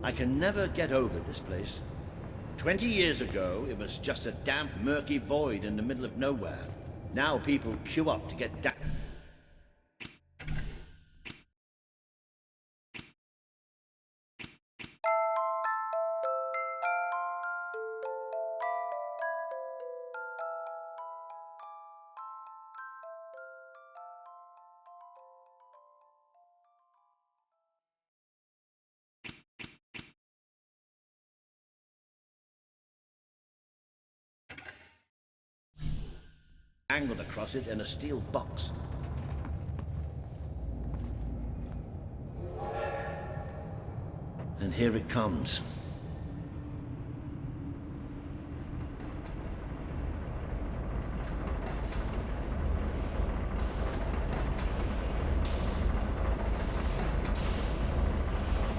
I can never get over this place. 20 years ago, it was just a damp, murky void in the middle of nowhere. Now people queue up to get down. Angled across it in a steel box. And here it comes.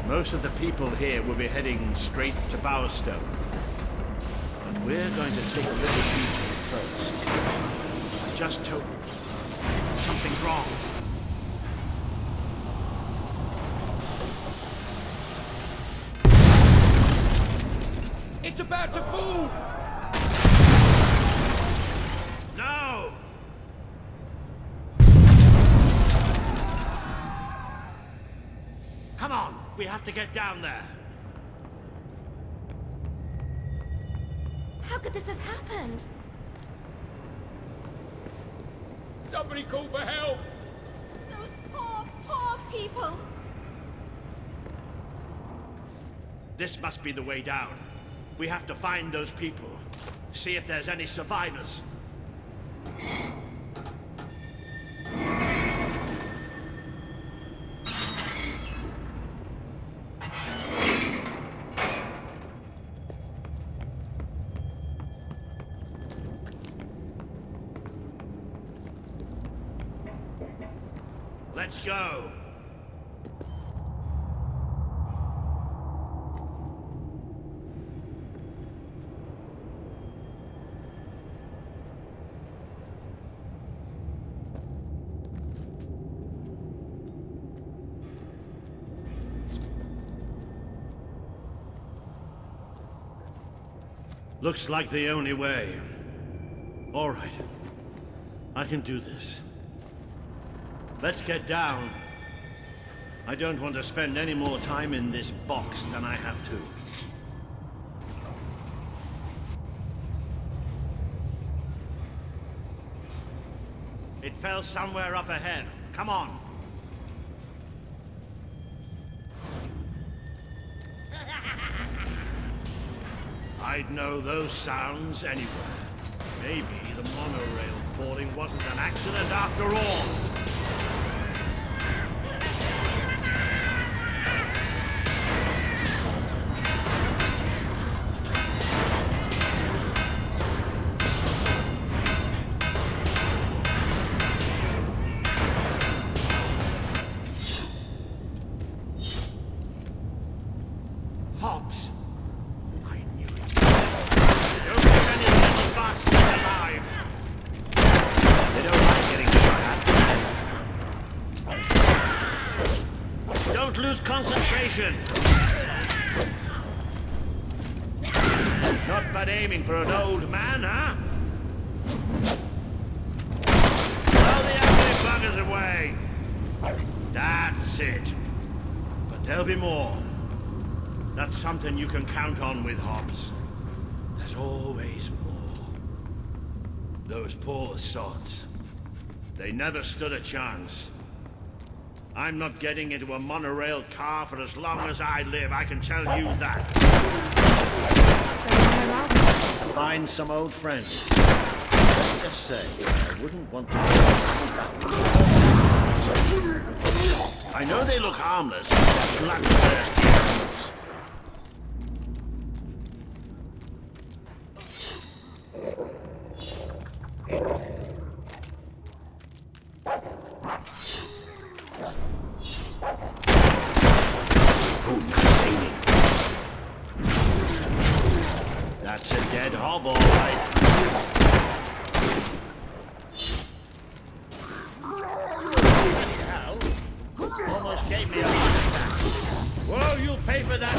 Most of the people here will be heading straight to Bowerstone. But we're going to take a little detour first. Just hope something's wrong. It's about to boom! No! Come on, we have to get down there. How could this have happened? Somebody call for help! Those poor, poor people! This must be the way down. We have to find those people. See if there's any survivors. Let's go. Looks like the only way. All right. I can do this. Let's get down. I don't want to spend any more time in this box than I have to. It fell somewhere up ahead. Come on. I'd know those sounds anywhere. Maybe the monorail falling wasn't an accident after all. Hobbs. I knew it. Don't get any little bastards alive. They don't like getting shot at. Don't lose concentration. Not bad aiming for an old man, huh? Throw the ugly buggers away. That's it. But there'll be more. That's something you can count on with Hobbs. There's always more. Those poor sods. They never stood a chance. I'm not getting into a monorail car for as long as I live, I can tell you that. To find some old friends. Let's just say, I wouldn't want to... I know they look harmless, bloodthirsty animals. That's a dead hob, all right. Bloody hell. Almost gave me a heart attack. Whoa, you'll pay for that.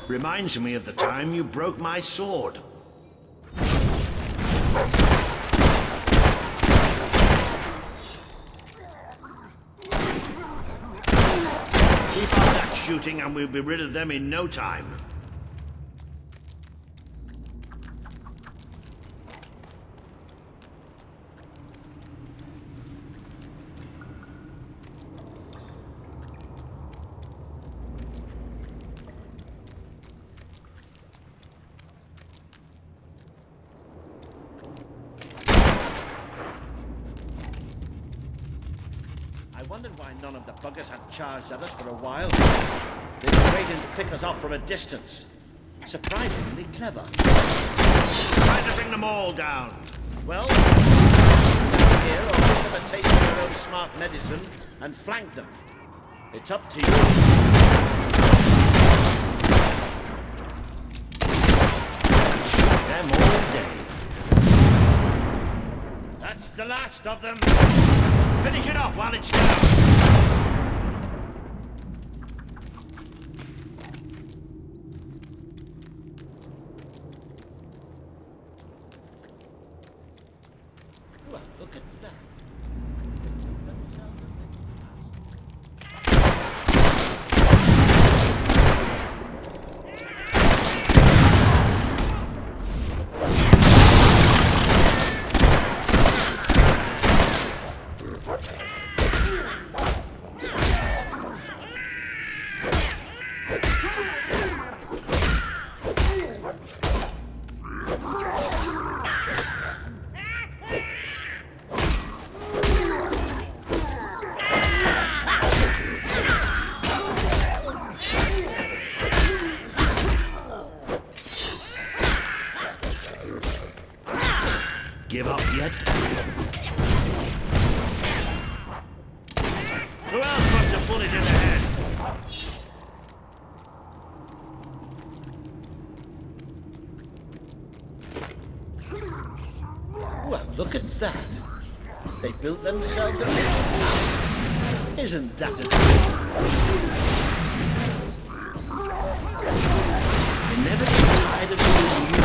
Reminds me of the time you broke my sword. Keep on that shooting and we'll be rid of them in no time. I wondered why none of the buggers had charged at us for a while. They were waiting to pick us off from a distance. Surprisingly clever. Trying to bring them all down. Well, down here or give them a taste of their own smart medicine and flank them. It's up to you. Shoot them all day. That's the last of them. Finish it off while it's down. Well, look at that. Give up yet? Who else wants a bullet in the head? Well, look at that. They built themselves a little house. Isn't that a treat? I never get tired of seeing you.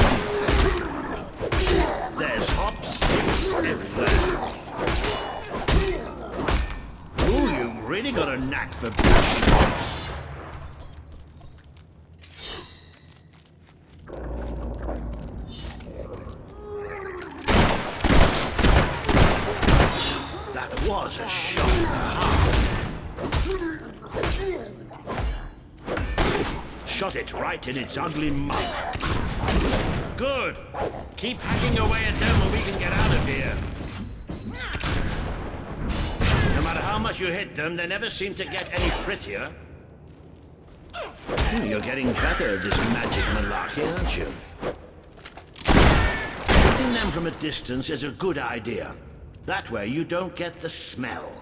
There's hops everywhere. Ooh, you've really got a knack for bashing hops. That was a shot in the heart. Shot it right in its ugly mouth. Good. Keep hacking away at them and we can get out of here. No matter how much you hit them, they never seem to get any prettier. You're getting better at this magic malarkey, aren't you? Shooting them from a distance is a good idea. That way you don't get the smell.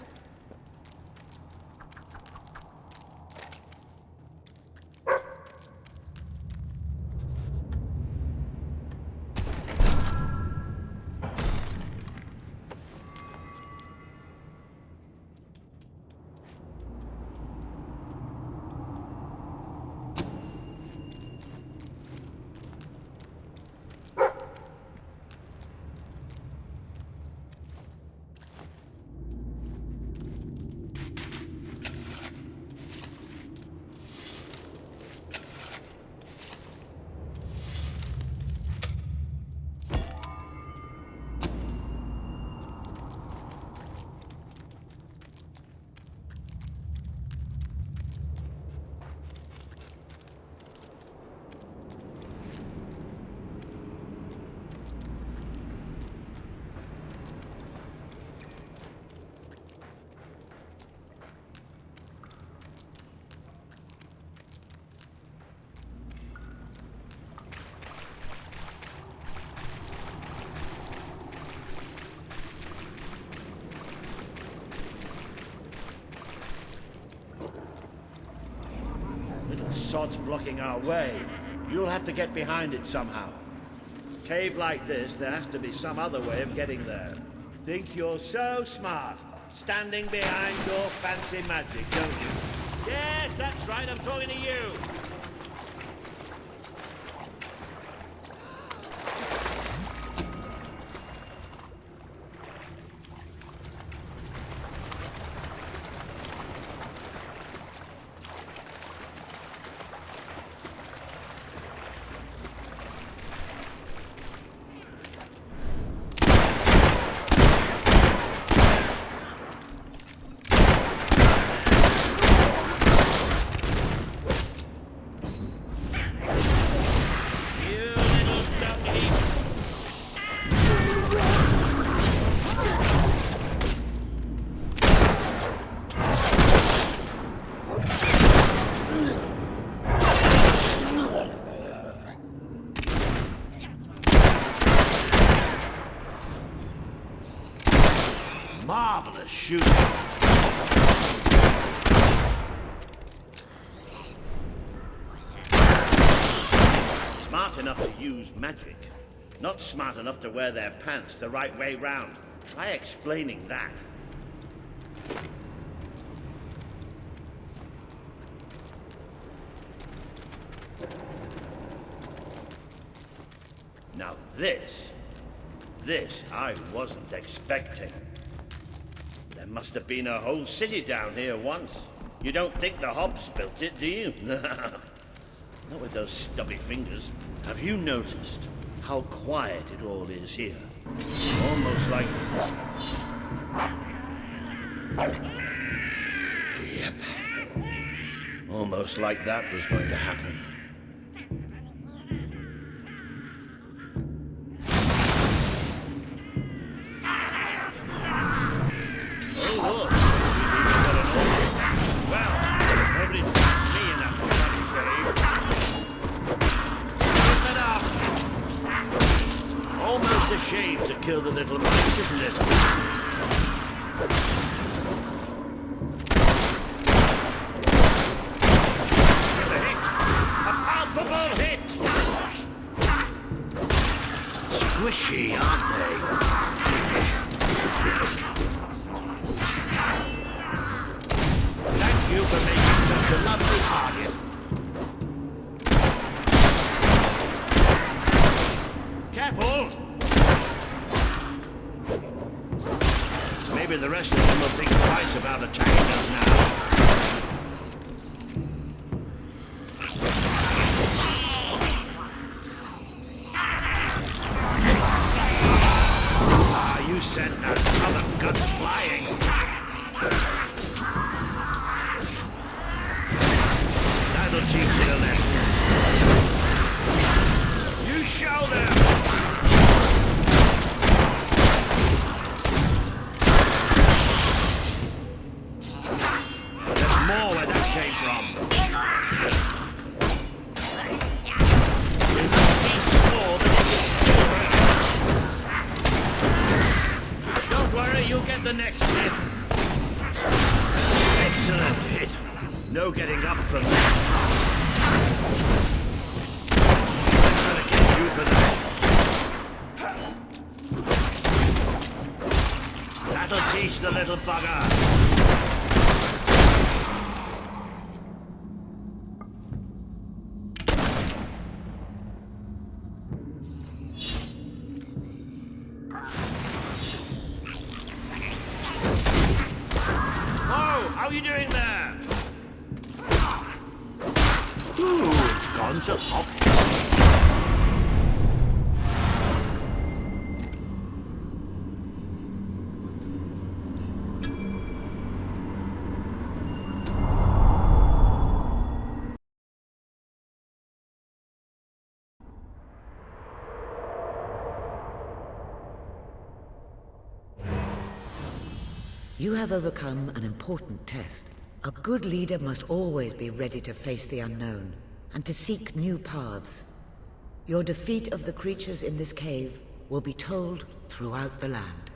Sod's blocking our way. You'll have to get behind it somehow. Cave like this, there has to be some other way of getting there. Think you're so smart, standing behind your fancy magic, don't you? Yes, that's right, I'm talking to you. marvelous shooting. Smart enough to use magic. Not smart enough to wear their pants the right way round. Try explaining that. Now this I wasn't expecting. There must have been a whole city down here once. You don't think the Hobbs built it, do you? Not with those stubby fingers. Have you noticed how quiet it all is here? Almost like... Yep. Almost like that was going to happen. Shame to kill the little mice, isn't it? With a hit! A palpable hit! Squishy, aren't they? Thank you for making such a lovely target. Careful! Maybe the rest of them will think twice about attacking us now. Ah, you sent that ton of guts flying. That'll teach you a lesson. You show them! More where that came from. He swore that he could still hurt. Don't worry, you'll get the next hit. Excellent hit. No getting up from that. I'm gonna get you for that. That'll teach the little bugger. How are you doing there? Ooh, it's gone to hop. You have overcome an important test. A good leader must always be ready to face the unknown, and to seek new paths. Your defeat of the creatures in this cave will be told throughout the land.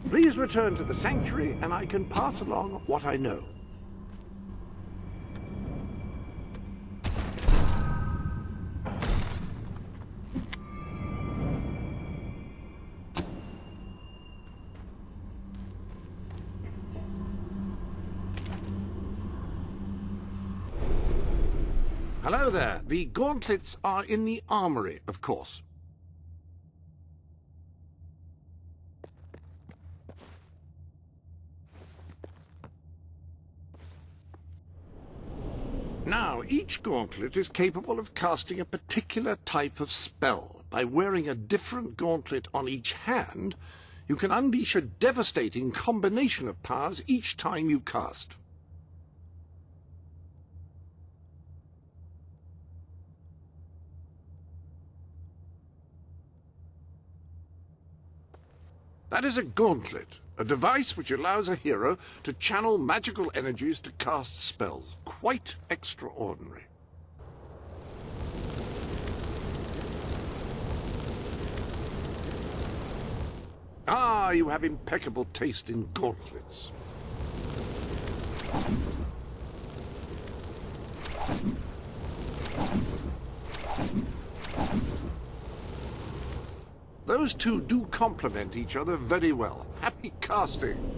Please return to the sanctuary, and I can pass along what I know. Hello there. The gauntlets are in the armory, of course. Now, each gauntlet is capable of casting a particular type of spell, By wearing a different gauntlet on each hand, you can unleash a devastating combination of powers each time you cast. That is a gauntlet, a device which allows a hero to channel magical energies to cast spells. Quite extraordinary. Ah, you have impeccable taste in gauntlets. Those two do complement each other very well. Happy casting.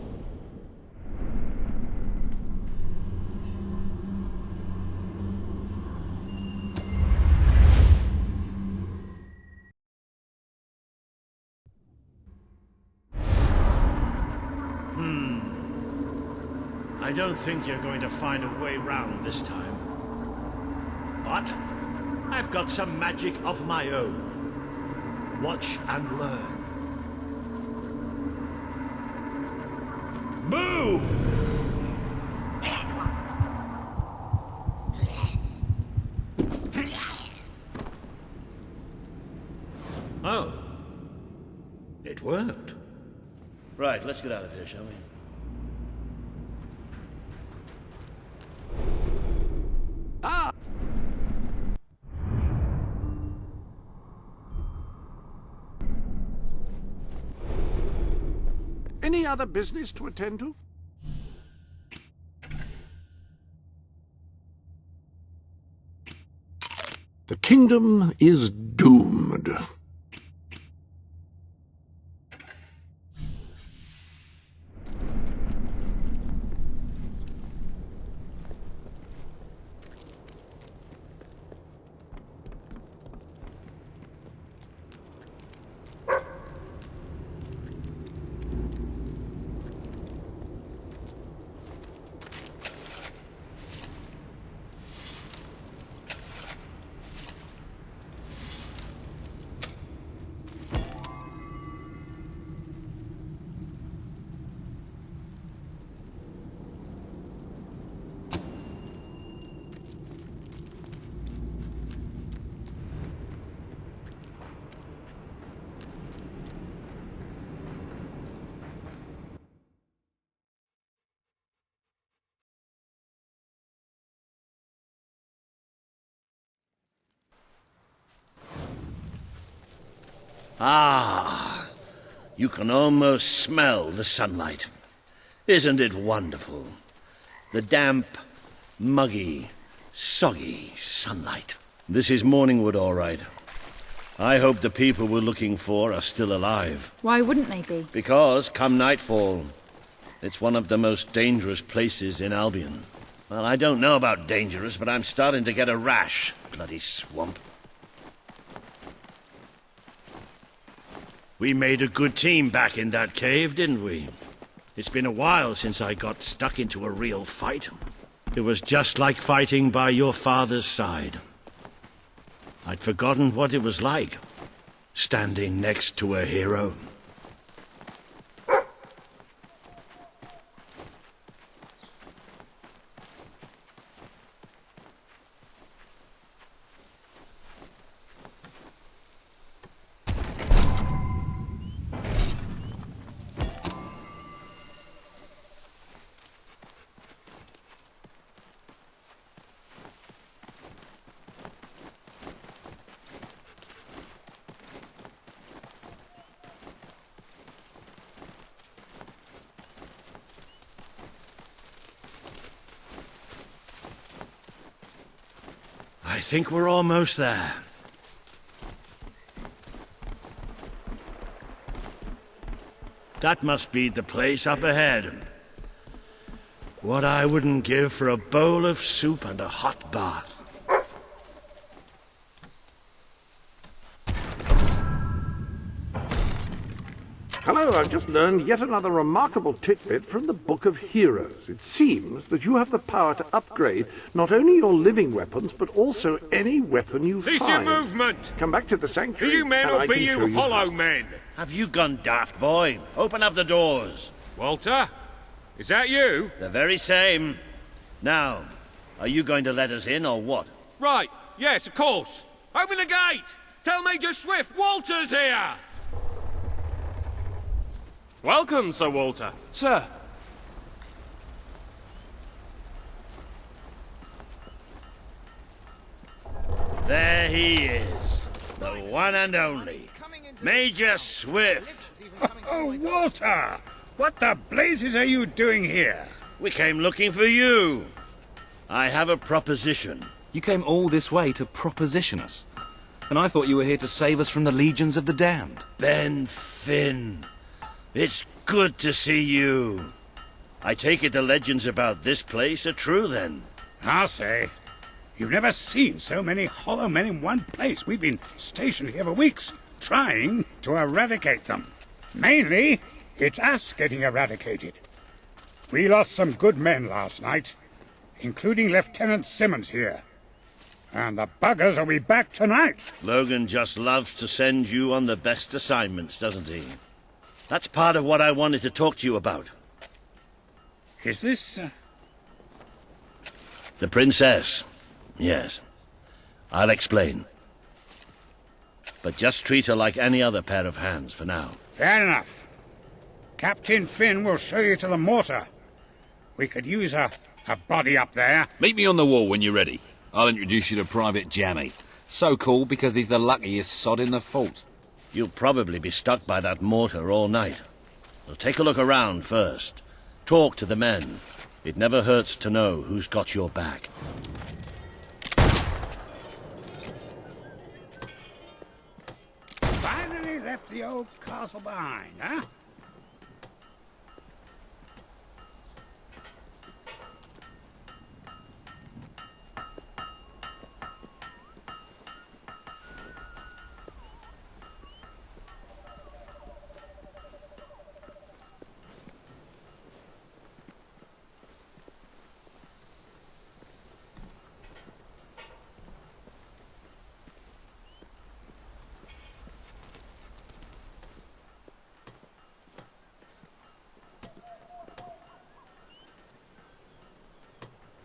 I don't think you're going to find a way round this time. But I've got some magic of my own. Watch and learn. Move! Oh. It worked. Right, let's get out of here, shall we? Ah! Any other business to attend to? The kingdom is doomed. Ah, you can almost smell the sunlight. Isn't it wonderful? The damp, muggy, soggy sunlight. This is Morningwood, all right. I hope the people we're looking for are still alive. Why wouldn't they be? Because, come nightfall, it's one of the most dangerous places in Albion. Well, I don't know about dangerous, but I'm starting to get a rash. Bloody swamp. We made a good team back in that cave, didn't we? It's been a while since I got stuck into a real fight. It was just like fighting by your father's side. I'd forgotten what it was like, standing next to a hero. I think we're almost there. That must be the place up ahead. What I wouldn't give for a bowl of soup and a hot bath. Hello, I've just learned yet another remarkable tidbit from the Book of Heroes. It seems that you have the power to upgrade not only your living weapons, but also any weapon you Cease find. your movement! Come back to the Be sanctuary, you men and or I be can show you you hollow how. men? Have you gone daft, boy? Open up the doors. Walter? Is that you? The very same. Now, are you going to let us in or what? Right, yes, of course. Open the gate! Tell Major Swift Walter's here! Welcome, Sir Walter. Sir. There he is. The one and only. Major Swift. Oh, Walter! What the blazes are you doing here? We came looking for you. I have a proposition. You came all this way to proposition us. And I thought you were here to save us from the legions of the damned. Ben Finn. It's good to see you. I take it the legends about this place are true then. I'll say. You've never seen so many hollow men in one place. We've been stationed here for weeks, trying to eradicate them. Mainly, it's us getting eradicated. We lost some good men last night, including Lieutenant Simmons here. And the buggers will be back tonight. Logan just loves to send you on the best assignments, doesn't he? That's part of what I wanted to talk to you about. Is this... The princess. Yes. I'll explain. But just treat her like any other pair of hands for now. Fair enough. Captain Finn will show you to the mortar. We could use a body up there. Meet me on the wall when you're ready. I'll introduce you to Private Jammy. So cool because he's the luckiest sod in the fort. You'll probably be stuck by that mortar all night. So take a look around first. Talk to the men. It never hurts to know who's got your back. Finally left the old castle behind, huh?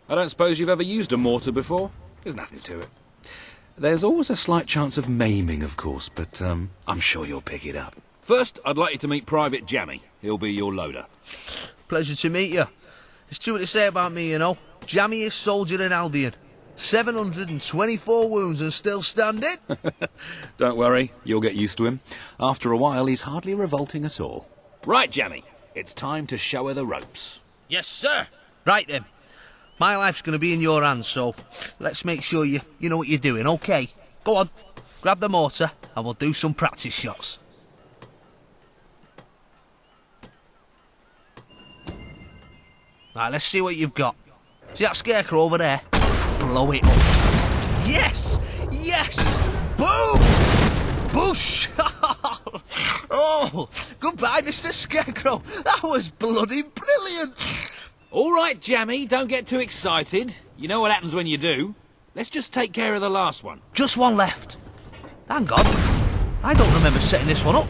I don't suppose you've ever used a mortar before? There's nothing to it. There's always a slight chance of maiming, of course, but I'm sure you'll pick it up. First, I'd like you to meet Private Jammy. He'll be your loader. Pleasure to meet you. There's true what they say about me, you know. Jammiest soldier in Albion. 724 wounds and still standing. Don't worry, you'll get used to him. After a while, he's hardly revolting at all. Right, Jammy, it's time to show her the ropes. Yes, sir. Right then. My life's going to be in your hands, so let's make sure you know what you're doing, okay? Go on, grab the mortar and we'll do some practice shots. Right, let's see what you've got. See that scarecrow over there? Blow it up. Yes! Yes! Boom! Boosh! Oh, goodbye, Mr. Scarecrow. That was bloody brilliant. All right, Jammy, don't get too excited. You know what happens when you do. Let's just take care of the last one. Just one left. Hang on. I don't remember setting this one up.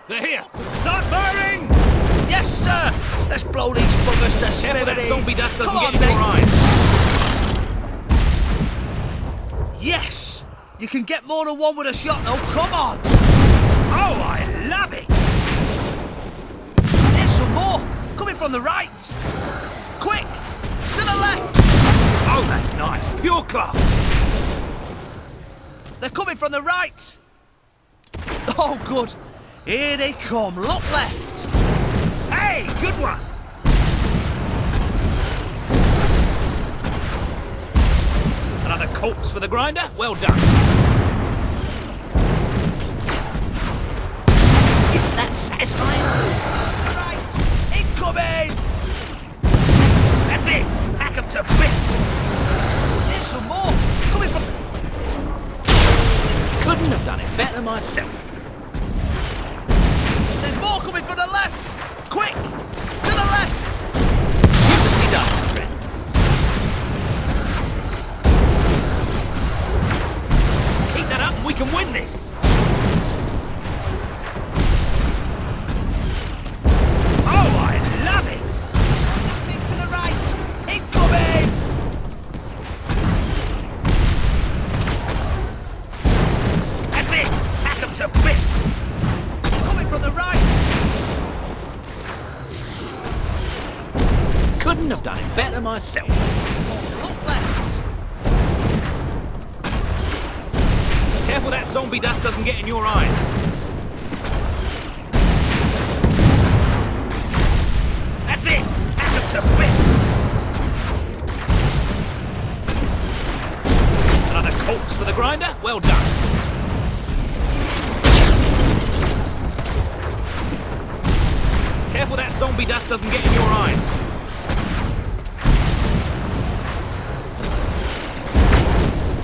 They're here. Start firing! Yes, sir! Let's blow these buggers to Careful that smithereens. zombie dust doesn't Come get on, into your mate. eyes. Yes! You can get more than one with a shot, though. Come on! Oh, I love it! There's some more. Coming from the right. Quick! To the left! Oh, that's nice. Pure class. They're coming from the right. Oh, good. Here they come. Look left. Hey, good one. Another corpse for the grinder. Well done. Isn't that More coming from the left! Quick! To the left! Beautifully done, my friend. Keep that up and we can win this! Oh, I love it! Nothing to the right! Incoming! That's it! Hack 'em to bits! Coming from the right! Couldn't have done it better myself. Look left! Careful that zombie dust doesn't get in your eyes. That's it! Hack 'em to bits! Another corpse for the grinder? Well done. Careful that zombie dust doesn't get in your eyes.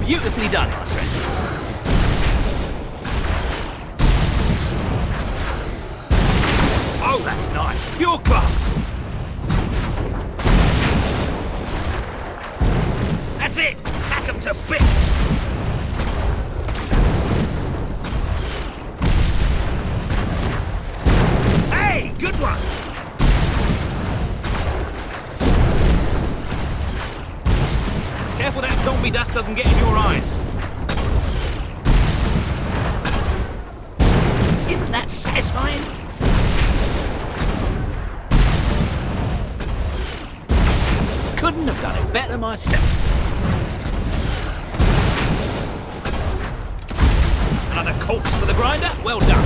Beautifully done, my friend. Oh, that's nice. Pure class. That's it. Hack 'em to bits. Hey, good one. Careful that zombie dust doesn't get in your eyes. Isn't that satisfying? Couldn't have done it better myself. Another corpse for the grinder? Well done.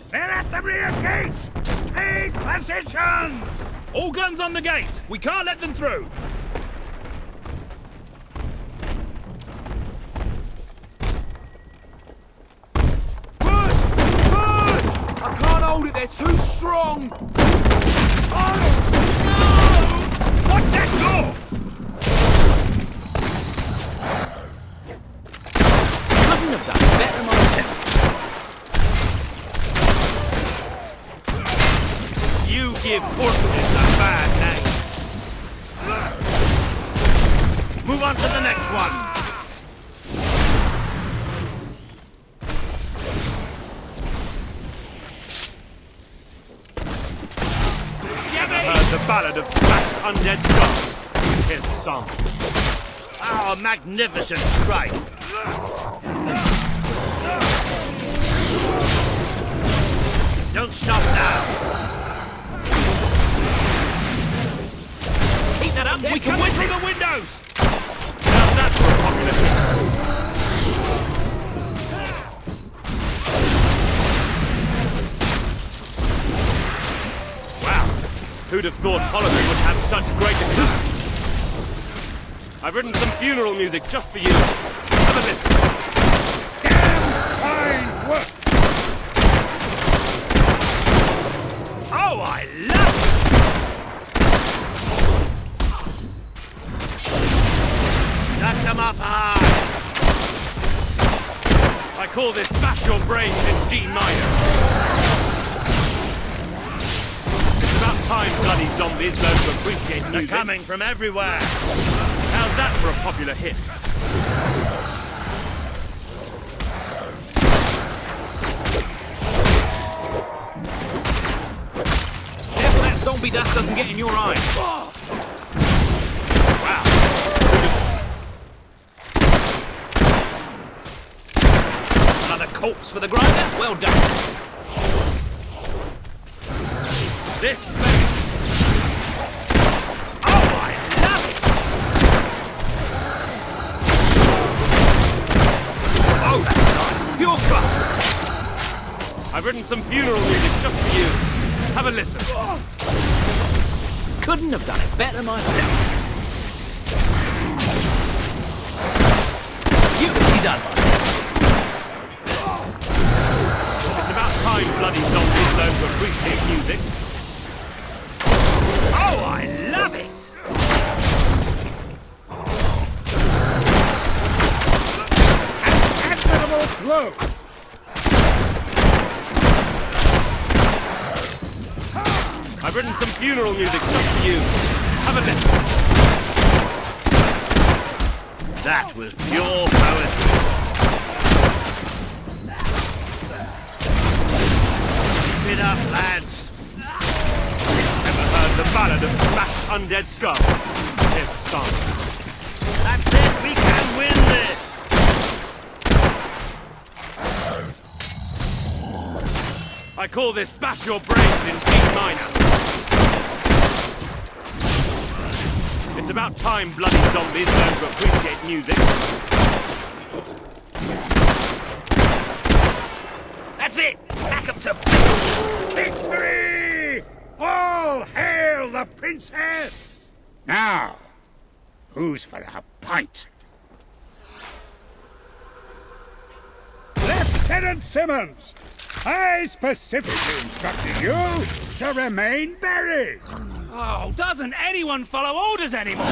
They're at the rear gates! Take positions! All guns on the gate! We can't let them through! Push! Push! I can't hold it, they're too strong! Oh, no! Watch that door! Couldn't have done it better myself. You give Portuguese a bad name. Move on to the next one. Heard the ballad of smashed undead skulls. Here's a song. Oh, a magnificent strike. Don't stop now. Keep that up, we can win through this. the windows! Now that's for a popular hit. Wow, who'd have thought Holiday would have such great acoustics? I've written some funeral music just for you. Have a listen. Damn fine work! Oh, I love it! Stack them up high. I call this Bash Your Brains in D minor. It's about time bloody zombies learn to appreciate They're music. coming from everywhere. How's that for a popular hit? Careful that zombie dust doesn't get in your eyes. Wow. Another corpse for the grinder? Well done. This way. Oh, I love it! Oh, that's nice. Pure craft. I've written some funeral music just for you. Have a listen. Couldn't have done it better myself. Beautifully done, my friend. It's about time bloody zombies learn to appreciate music. Oh, I love it! An admirable blow! I've written some funeral music just for you. Have a listen. That was pure poetry. Keep it up, lads. Ever heard the ballad of smashed undead skulls? Here's a song. That's it, we can win this! I call this Bash Your Brains in D minor. It's about time bloody zombies learn to appreciate music. That's it! Back up to bits! Victory! All hail the princess! Now, who's for a pint? Lieutenant Simmons! I specifically instructed you to remain buried! Oh, doesn't anyone follow orders anymore?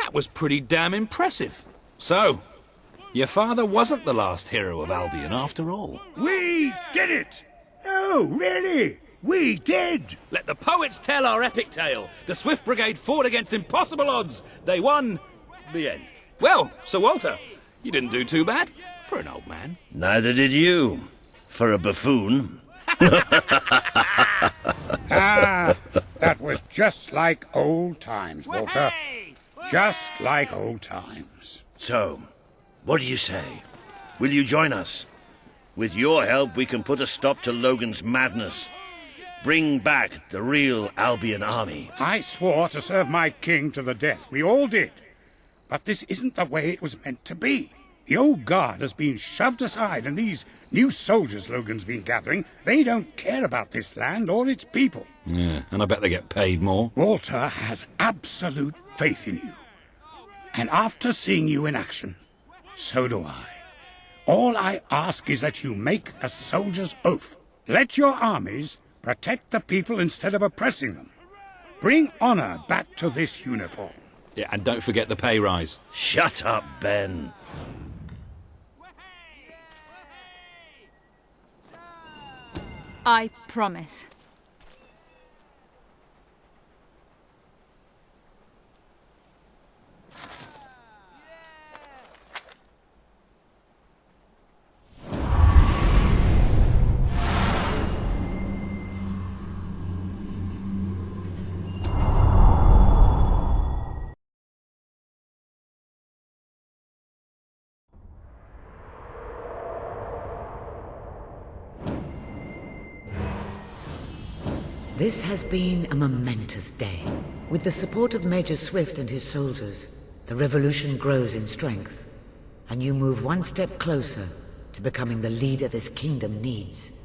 That was pretty damn impressive. So, your father wasn't the last hero of Albion after all. We did it! Oh, really? We did! Let the poets tell our epic tale. The Swift Brigade fought against impossible odds. They won. The end. Well, Sir Walter, you didn't do too bad for an old man. Neither did you, for a buffoon. Ah, that was just like old times, Walter. Just like old times. So, what do you say? Will you join us? With your help, we can put a stop to Logan's madness. Bring back the real Albion army. I swore to serve my king to the death. We all did. But this isn't the way it was meant to be. The old guard has been shoved aside, and these new soldiers Logan's been gathering, they don't care about this land or its people. Yeah, and I bet they get paid more. Walter has absolute faith in you. And after seeing you in action, so do I. All I ask is that you make a soldier's oath. Let your armies protect the people instead of oppressing them. Bring honor back to this uniform. Yeah, and don't forget the pay rise. Shut up, Ben. I promise. This has been a momentous day. With the support of Major Swift and his soldiers, the revolution grows in strength, and you move one step closer to becoming the leader this kingdom needs.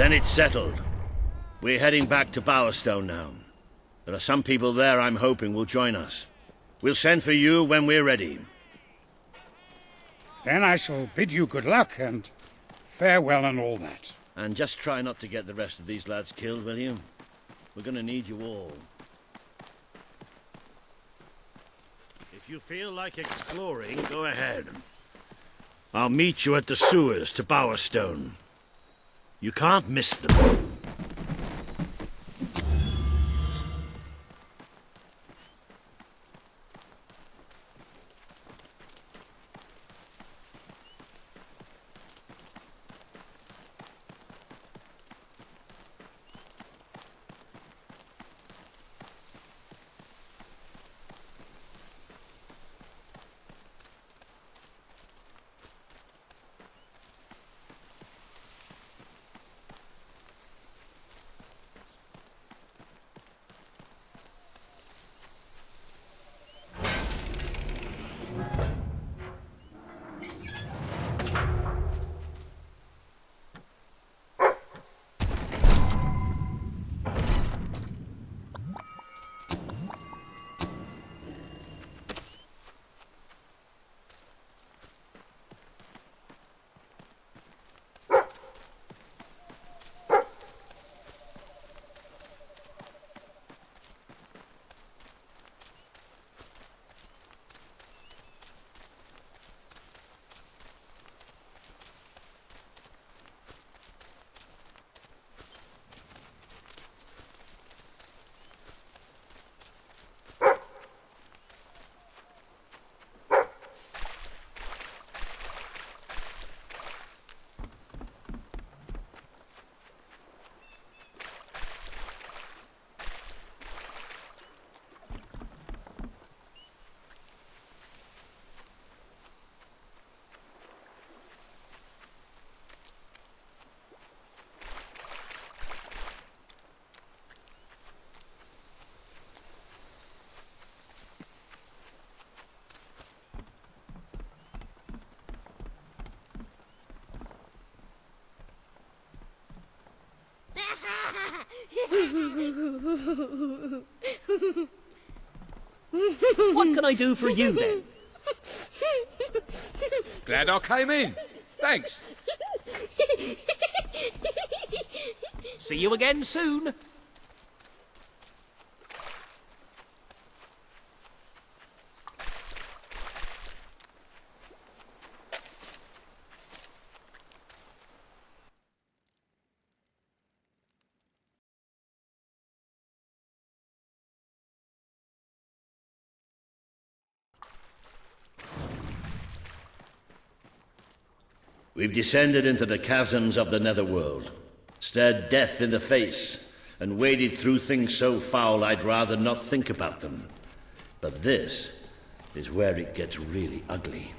Then it's settled. We're heading back to Bowerstone now. There are some people there I'm hoping will join us. We'll send for you when we're ready. Then I shall bid you good luck and farewell and all that. And just try not to get the rest of these lads killed, will you? We're gonna need you all. If you feel like exploring, go ahead. I'll meet you at the sewers to Bowerstone. You can't miss them. What can I do for you, then? Glad I came in. Thanks. See you again soon. We've descended into the chasms of the netherworld, stared death in the face, and waded through things so foul I'd rather not think about them. But this is where it gets really ugly.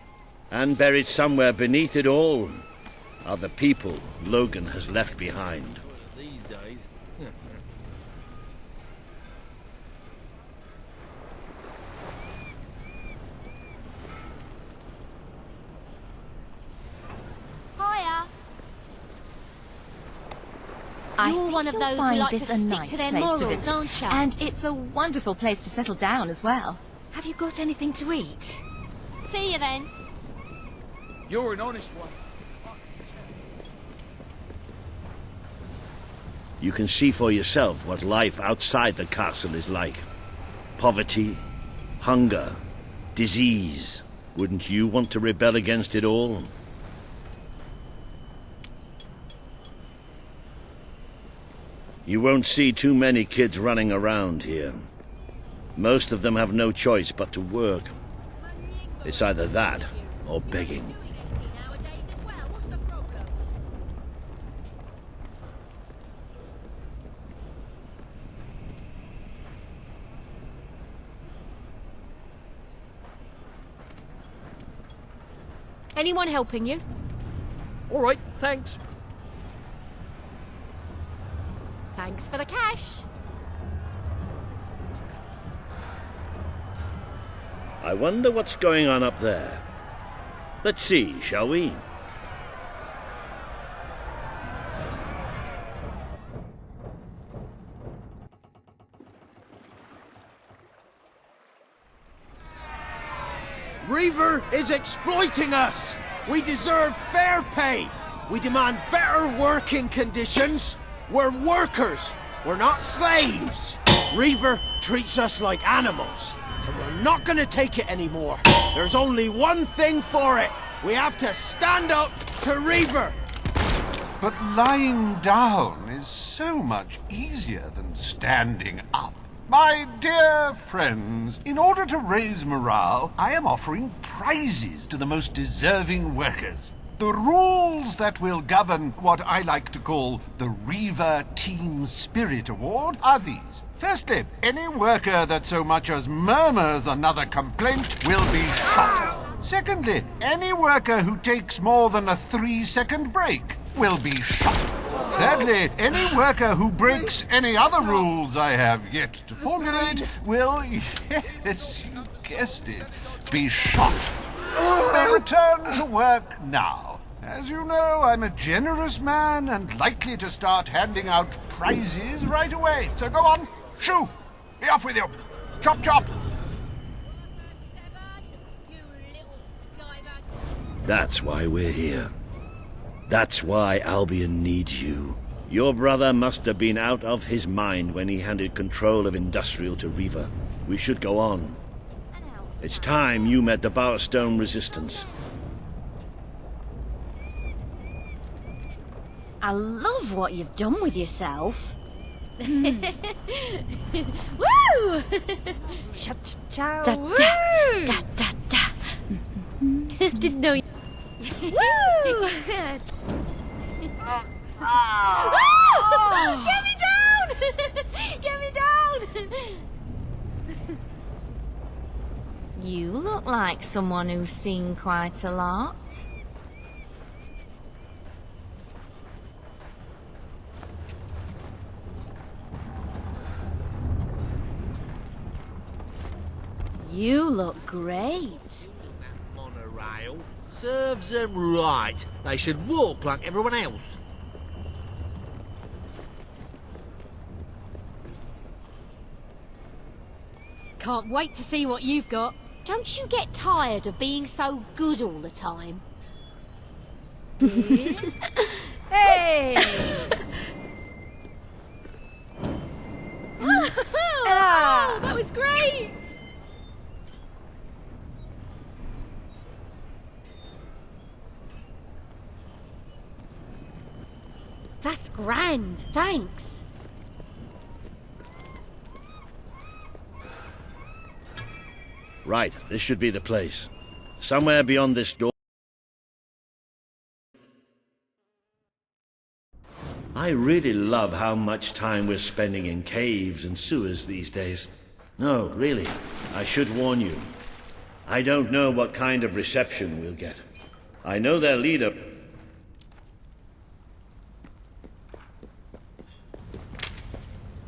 And buried somewhere beneath it all are the people Logan has left behind. These days. Hiya. You're one of those who find like this to a stick nice to their place morals, to visit, aren't you? and it's a wonderful place to settle down as well. Have you got anything to eat? See you then. You're an honest one. You can see for yourself what life outside the castle is like. Poverty, hunger, disease. Wouldn't you want to rebel against it all? You won't see too many kids running around here. Most of them have no choice but to work. It's either that or begging. Anyone helping you? All right, thanks. Thanks for the cash. I wonder what's going on up there. Let's see, shall we? Reaver is exploiting us! We deserve fair pay! We demand better working conditions! We're workers! We're not slaves! Reaver treats us like animals, and we're not gonna take it anymore. There's only one thing for it! We have to stand up to Reaver! But lying down is so much easier than standing up. My dear friends, in order to raise morale, I am offering prizes to the most deserving workers. The rules that will govern what I like to call the Reaver Team Spirit Award are these. Firstly, any worker that so much as murmurs another complaint will be shot. Secondly, any worker who takes more than a 3-second break will be shot. Thirdly, any worker who breaks any other rules I have yet to formulate will, yes, you guessed it, be shot. You may return to work now. As you know, I'm a generous man and likely to start handing out prizes right away. So go on, shoo! Be off with you! Chop chop! That's why we're here. That's why Albion needs you. Your brother must have been out of his mind when he handed control of Industrial to Reaver. We should go on. It's time you met the Bowerstone Resistance. I love what you've done with yourself. Woo! Ciao. Da, Woo! da, da, da. Didn't know you... Woo! Get me down! Get me down! You look like someone who's seen quite a lot. You look great. Monorail serves them right. They should walk like everyone else. can't wait to see what you've got. Don't you get tired of being so good all the time? Hey! Oh, that was great! That's grand, thanks. Right, this should be the place. Somewhere beyond this door. I really love how much time we're spending in caves and sewers these days. No, really, I should warn you. I don't know what kind of reception we'll get. I know their leader...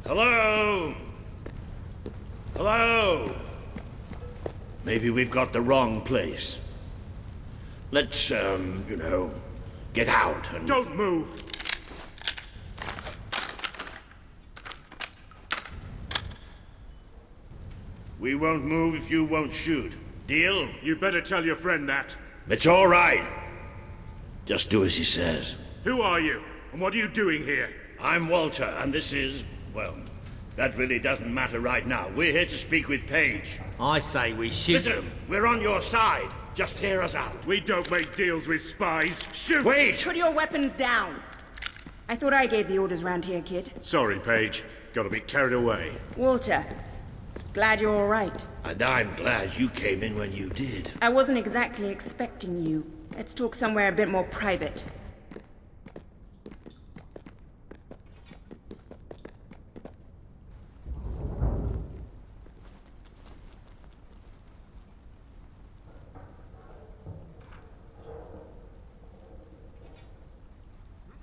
Hello? Hello? Maybe we've got the wrong place. Let's, get out and... Don't move! We won't move if you won't shoot. Deal? You better tell your friend that. It's all right. Just do as he says. Who are you? And what are you doing here? I'm Walter, and this is... well, that really doesn't matter right now. We're here to speak with Paige. I say we shoot Listen, him. we're on your side. Just hear us out. We don't make deals with spies. Shoot! Wait! Put your weapons down. I thought I gave the orders round here, kid. Sorry, Paige. Got a bit carried away. Walter, glad you're all right. And I'm glad you came in when you did. I wasn't exactly expecting you. Let's talk somewhere a bit more private.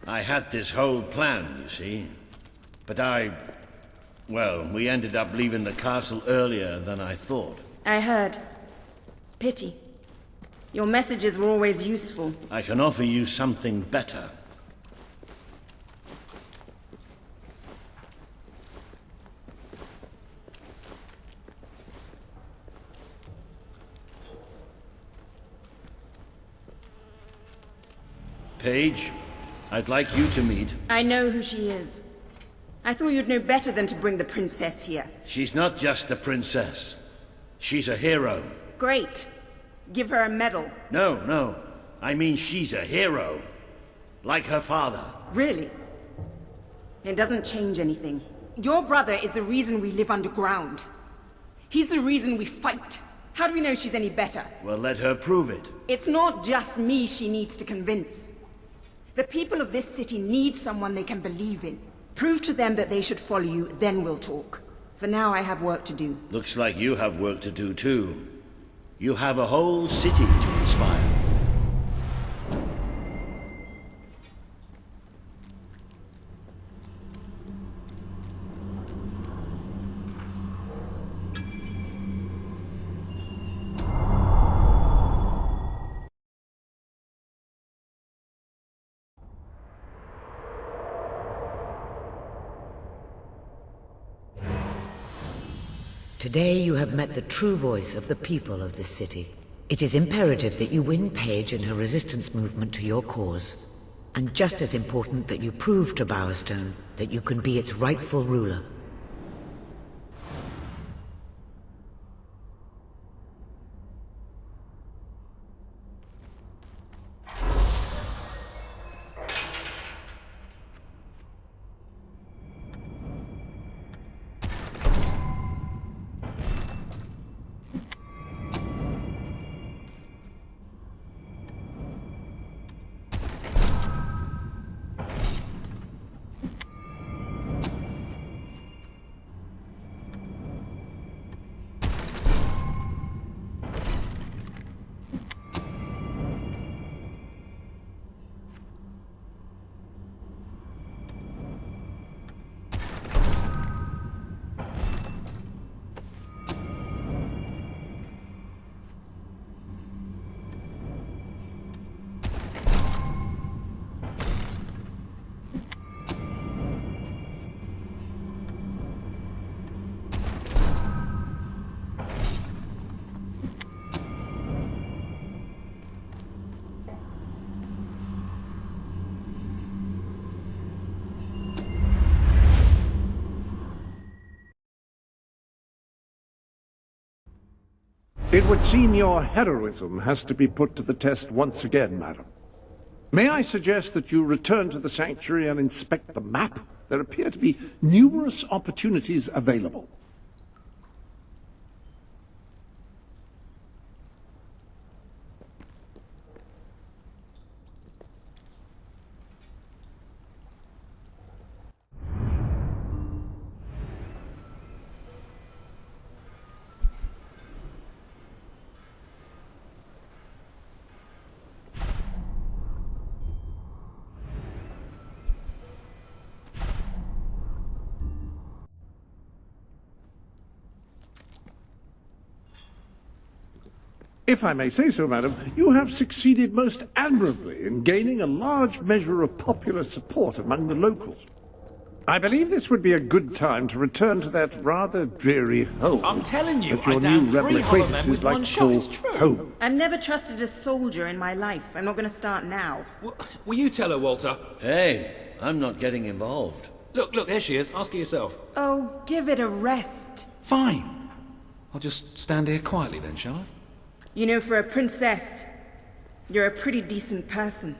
I had this whole plan, you see. But well, we ended up leaving the castle earlier than I thought. I heard. Pity. Your messages were always useful. I can offer you something better. Paige, I'd like you to meet... I know who she is. I thought you'd know better than to bring the princess here. She's not just a princess. She's a hero. Great. Give her a medal. No. I mean she's a hero. Like her father. Really? It doesn't change anything. Your brother is the reason we live underground. He's the reason we fight. How do we know she's any better? Well, let her prove it. It's not just me she needs to convince. The people of this city need someone they can believe in. Prove to them that they should follow you, then we'll talk. For now, I have work to do. Looks like you have work to do, too. You have a whole city to inspire. Today you have met the true voice of the people of this city. It is imperative that you win Paige and her resistance movement to your cause. And just as important that you prove to Bowerstone that you can be its rightful ruler. It would seem your heroism has to be put to the test once again, madam. May I suggest that you return to the sanctuary and inspect the map? There appear to be numerous opportunities available. If I may say so, madam, you have succeeded most admirably in gaining a large measure of popular support among the locals. I believe this would be a good time to return to that rather dreary home. I'm telling you, that your I new downed rebel 3 hollow men acquaintances with like one to shot. call It's true. home. I've never trusted a soldier in my life. I'm not going to start now. Will you tell her, Walter? Hey, I'm not getting involved. Look, here she is. Ask her yourself. Oh, give it a rest. Fine. I'll just stand here quietly then, shall I? You know, for a princess, you're a pretty decent person.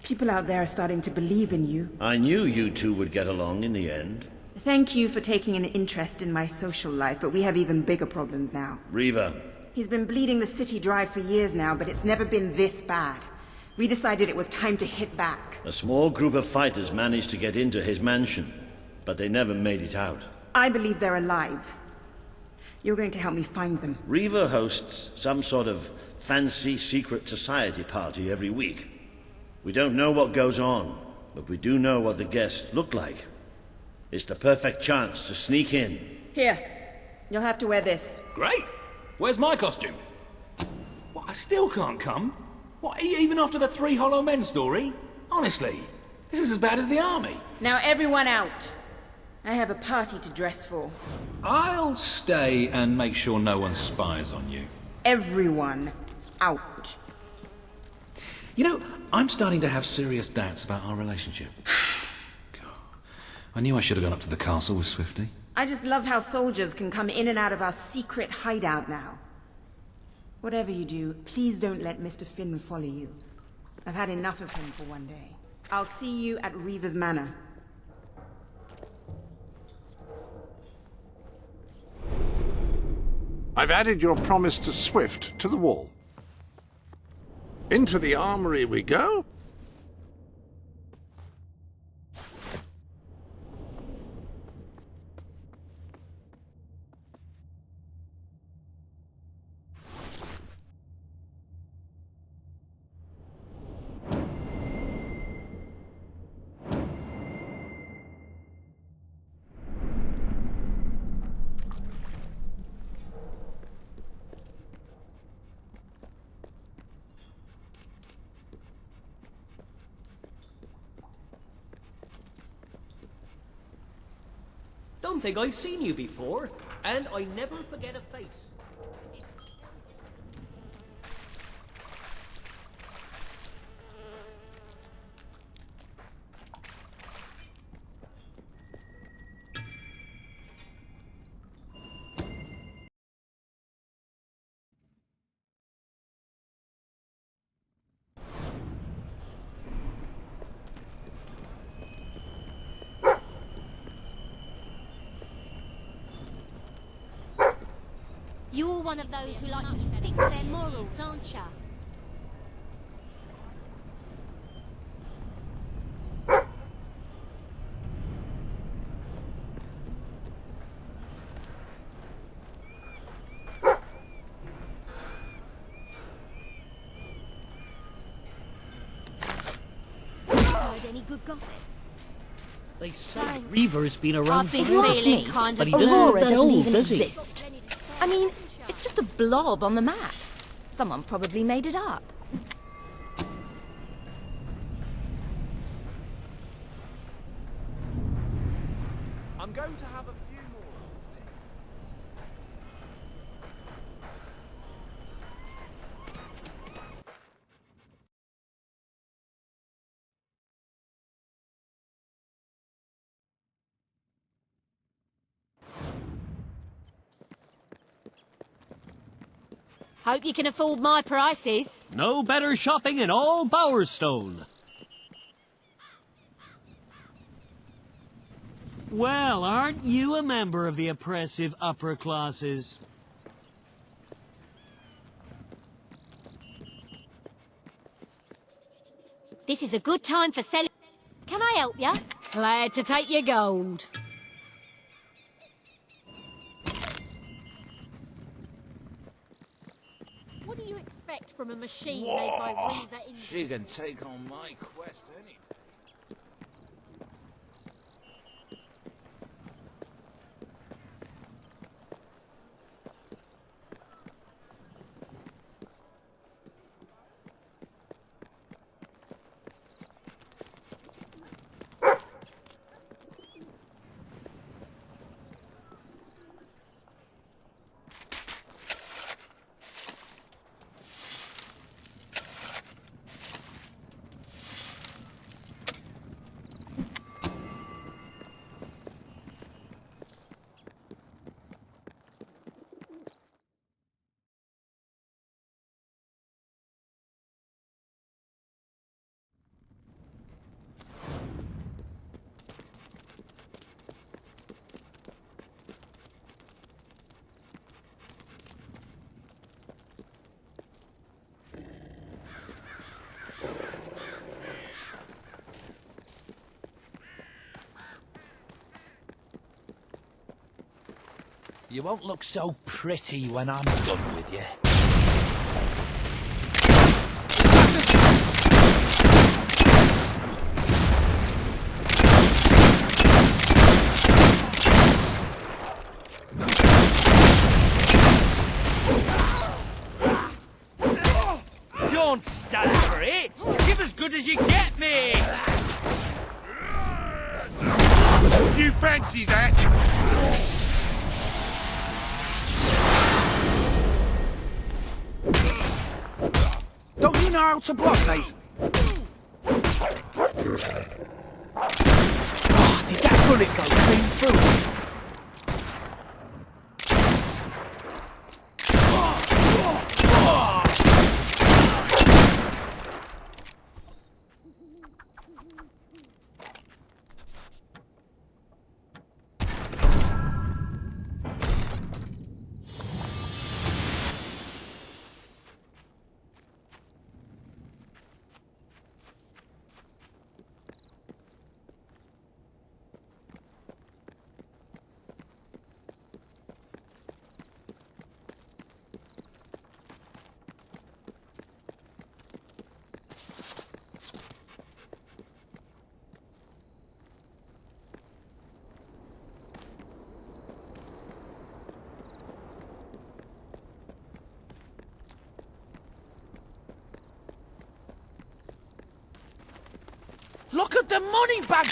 People out there are starting to believe in you. I knew you two would get along in the end. Thank you for taking an interest in my social life, but we have even bigger problems now. Reaver. He's been bleeding the city dry for years now, but it's never been this bad. We decided it was time to hit back. A small group of fighters managed to get into his mansion, but they never made it out. I believe they're alive. You're going to help me find them. Reaver hosts some sort of fancy secret society party every week. We don't know what goes on, but we do know what the guests look like. It's the perfect chance to sneak in. Here, you'll have to wear this. Great. Where's my costume? What, I still can't come? What, even after the 3 hollow men story? Honestly, this is as bad as the army. Now everyone out. I have a party to dress for. I'll stay and make sure no one spies on you. Everyone out. You know, I'm starting to have serious doubts about our relationship. God, I knew I should have gone up to the castle with Swifty. I just love how soldiers can come in and out of our secret hideout now. Whatever you do, please don't let Mr. Finn follow you. I've had enough of him for one day. I'll see you at Reaver's Manor. I've added your promise to Swift to the wall. Into the armory we go. Don't think I've seen you before, and I never forget a face. You're one of those who like to stick to their morals, aren't ya? Heard any good gossip? They say Reaver's been around I've been feeling kind but of he doesn't Aurora look that doesn't old, even does he? exist. I mean, it's just a blob on the map. Someone probably made it up. I'm going to have a few more. Hope you can afford my prices. No better shopping in all Bowerstone. Well, aren't you a member of the oppressive upper classes? This is a good time for selling. Can I help you? Glad to take your gold. What do you expect from a machine made by Reaver in... She can take on my quest any. You won't look so pretty when I'm done with you. Don't stand for it! Give as good as you get, mate! You fancy that? Don't you know how to block, mate? Oh, did that bullet go clean through? Look at the money bag!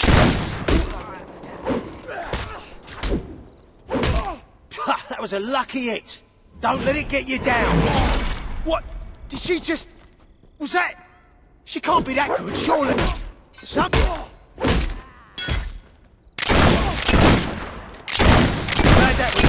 That was a lucky hit. Don't let it get you down. What? Did she just... Was that... She can't be that good, surely. Something... Glad that was...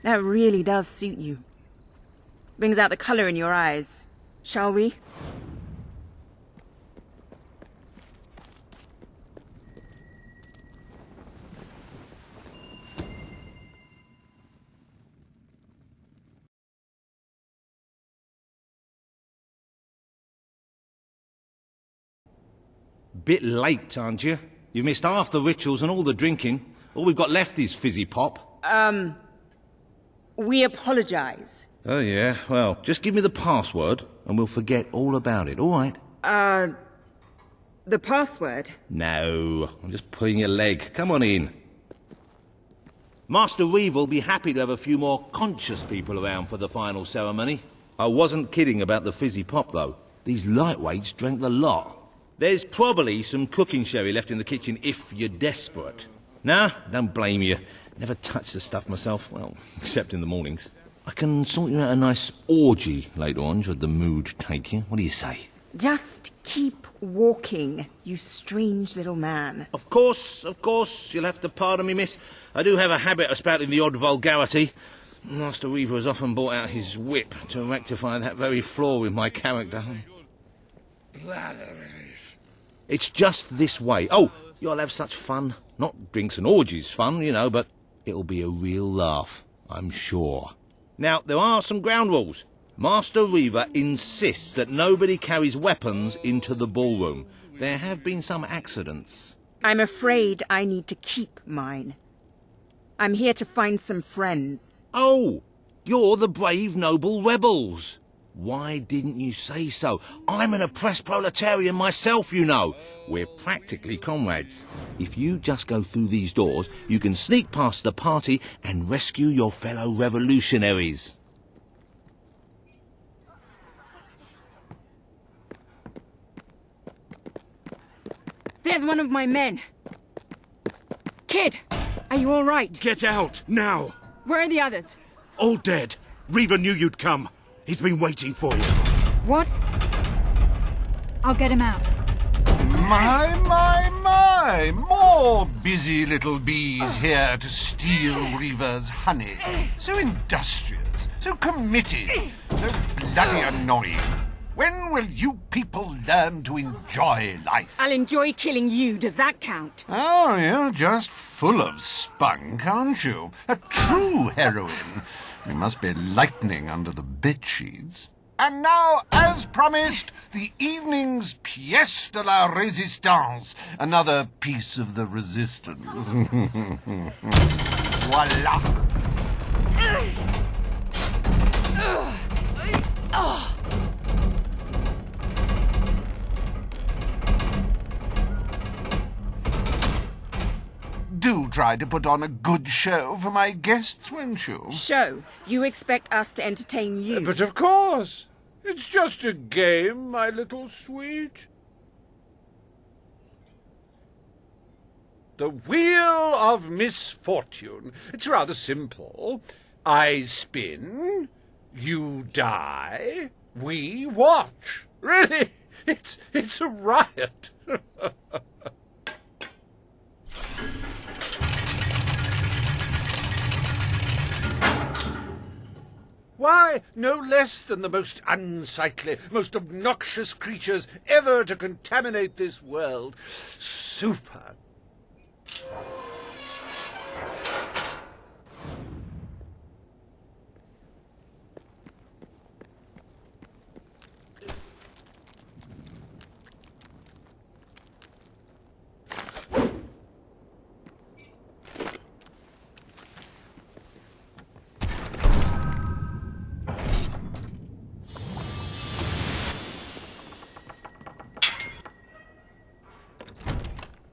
That really does suit you. Brings out the color in your eyes. Shall we? Bit late, aren't you? You've missed half the rituals and all the drinking. All we've got left is fizzy pop. We apologize. Oh, yeah? Well, just give me the password and we'll forget all about it, all right? The password? No, I'm just pulling your leg. Come on in. Master Reeve will be happy to have a few more conscious people around for the final ceremony. I wasn't kidding about the fizzy pop, though. These lightweights drank the lot. There's probably some cooking sherry left in the kitchen if you're desperate. Nah, don't blame you. Never touched the stuff myself, well, except in the mornings. I can sort you out a nice orgy later on, should the mood take you. What do you say? Just keep walking, you strange little man. Of course, you'll have to pardon me, miss. I do have a habit of spouting the odd vulgarity. Master Reaver has often brought out his whip to rectify that very flaw in my character. It's just this way. Oh, you'll have such fun. Not drinks and orgies fun, you know, but it'll be a real laugh, I'm sure. Now, there are some ground rules. Master Reaver insists that nobody carries weapons into the ballroom. There have been some accidents. I'm afraid I need to keep mine. I'm here to find some friends. Oh, you're the brave, noble rebels. Why didn't you say so? I'm an oppressed proletarian myself, you know. We're practically comrades. If you just go through these doors, you can sneak past the party and rescue your fellow revolutionaries. There's one of my men. Kid, are you all right? Get out, now! Where are the others? All dead. Reaver knew you'd come. He's been waiting for you. What? I'll get him out. My! More busy little bees here to steal Reaver's honey. So industrious, so committed, so bloody annoying. When will you people learn to enjoy life? I'll enjoy killing you. Does that count? Oh, you're just full of spunk, aren't you? A true heroine. You must be lightning under the bedsheets. And now, as promised, the evening's pièce de la résistance. Another piece of the resistance. Voila. Do try to put on a good show for my guests, won't you? Show? You expect us to entertain you? But of course. It's just a game, my little sweet. The Wheel of Misfortune. It's rather simple. I spin, you die, we watch. Really, it's a riot. Why, no less than the most unsightly, most obnoxious creatures ever to contaminate this world. Super.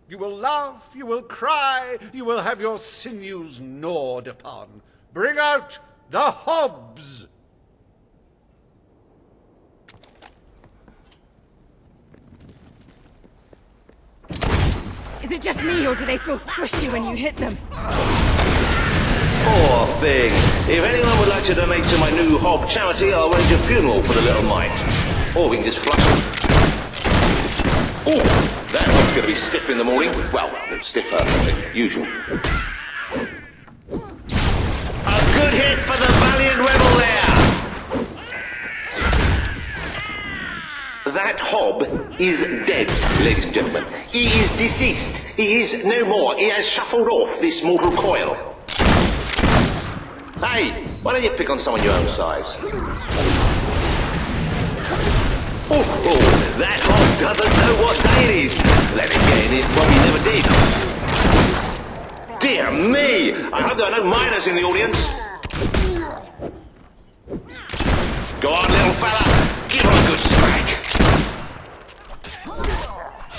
You will laugh, you will cry, you will have your sinews gnawed upon. Bring out the hobs! Is it just me, or do they feel squishy when you hit them? Poor thing. If anyone would like to donate to my new hob charity, I'll arrange a funeral for the little mite. Or we can just flush them. Oh, that hob's going to be stiff in the morning. Well, stiffer than usual. A good hit for the valiant rebel there. That hob is dead, ladies and gentlemen. He is deceased. He is no more. He has shuffled off this mortal coil. Hey, why don't you pick on someone your own size? Oh, that hog doesn't know what day it is. Let him get in it, probably never did. Dear me! I hope there are no miners in the audience. Go on, little fella. Give him a good smack.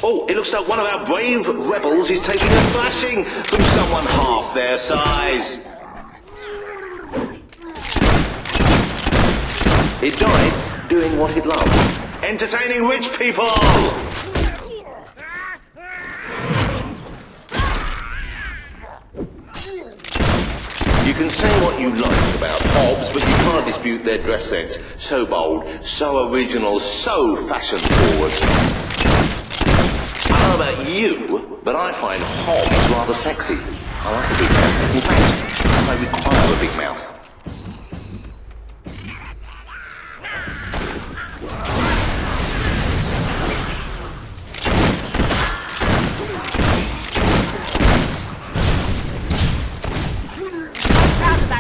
Oh, it looks like one of our brave rebels is taking a thrashing from someone half their size. It died doing what it loved. Entertaining rich people! You can say what you like about Hobbs, but you can't dispute their dress sense. So bold, so original, so fashion-forward. I don't know about you, but I find Hobbs rather sexy. I like a big mouth. In fact, I require a big mouth.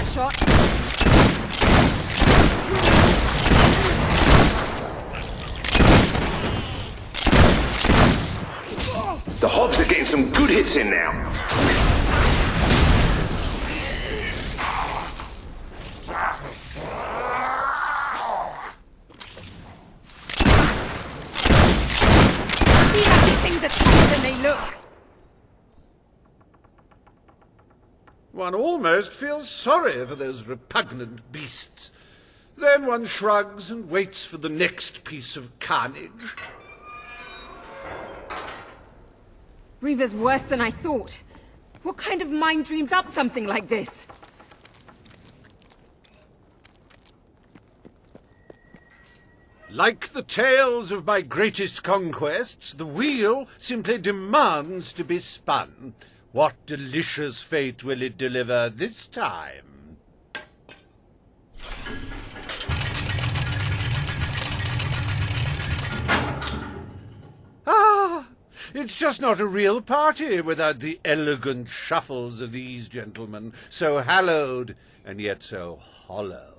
Shot. The Hobbs are getting some good hits in now. See how these things are tougher than they look. One almost feels sorry for those repugnant beasts. Then one shrugs and waits for the next piece of carnage. Reaver's worse than I thought. What kind of mind dreams up something like this? Like the tales of my greatest conquests, the wheel simply demands to be spun. What delicious fate will it deliver this time? Ah, it's just not a real party without the elegant shuffles of these gentlemen, so hallowed and yet so hollow.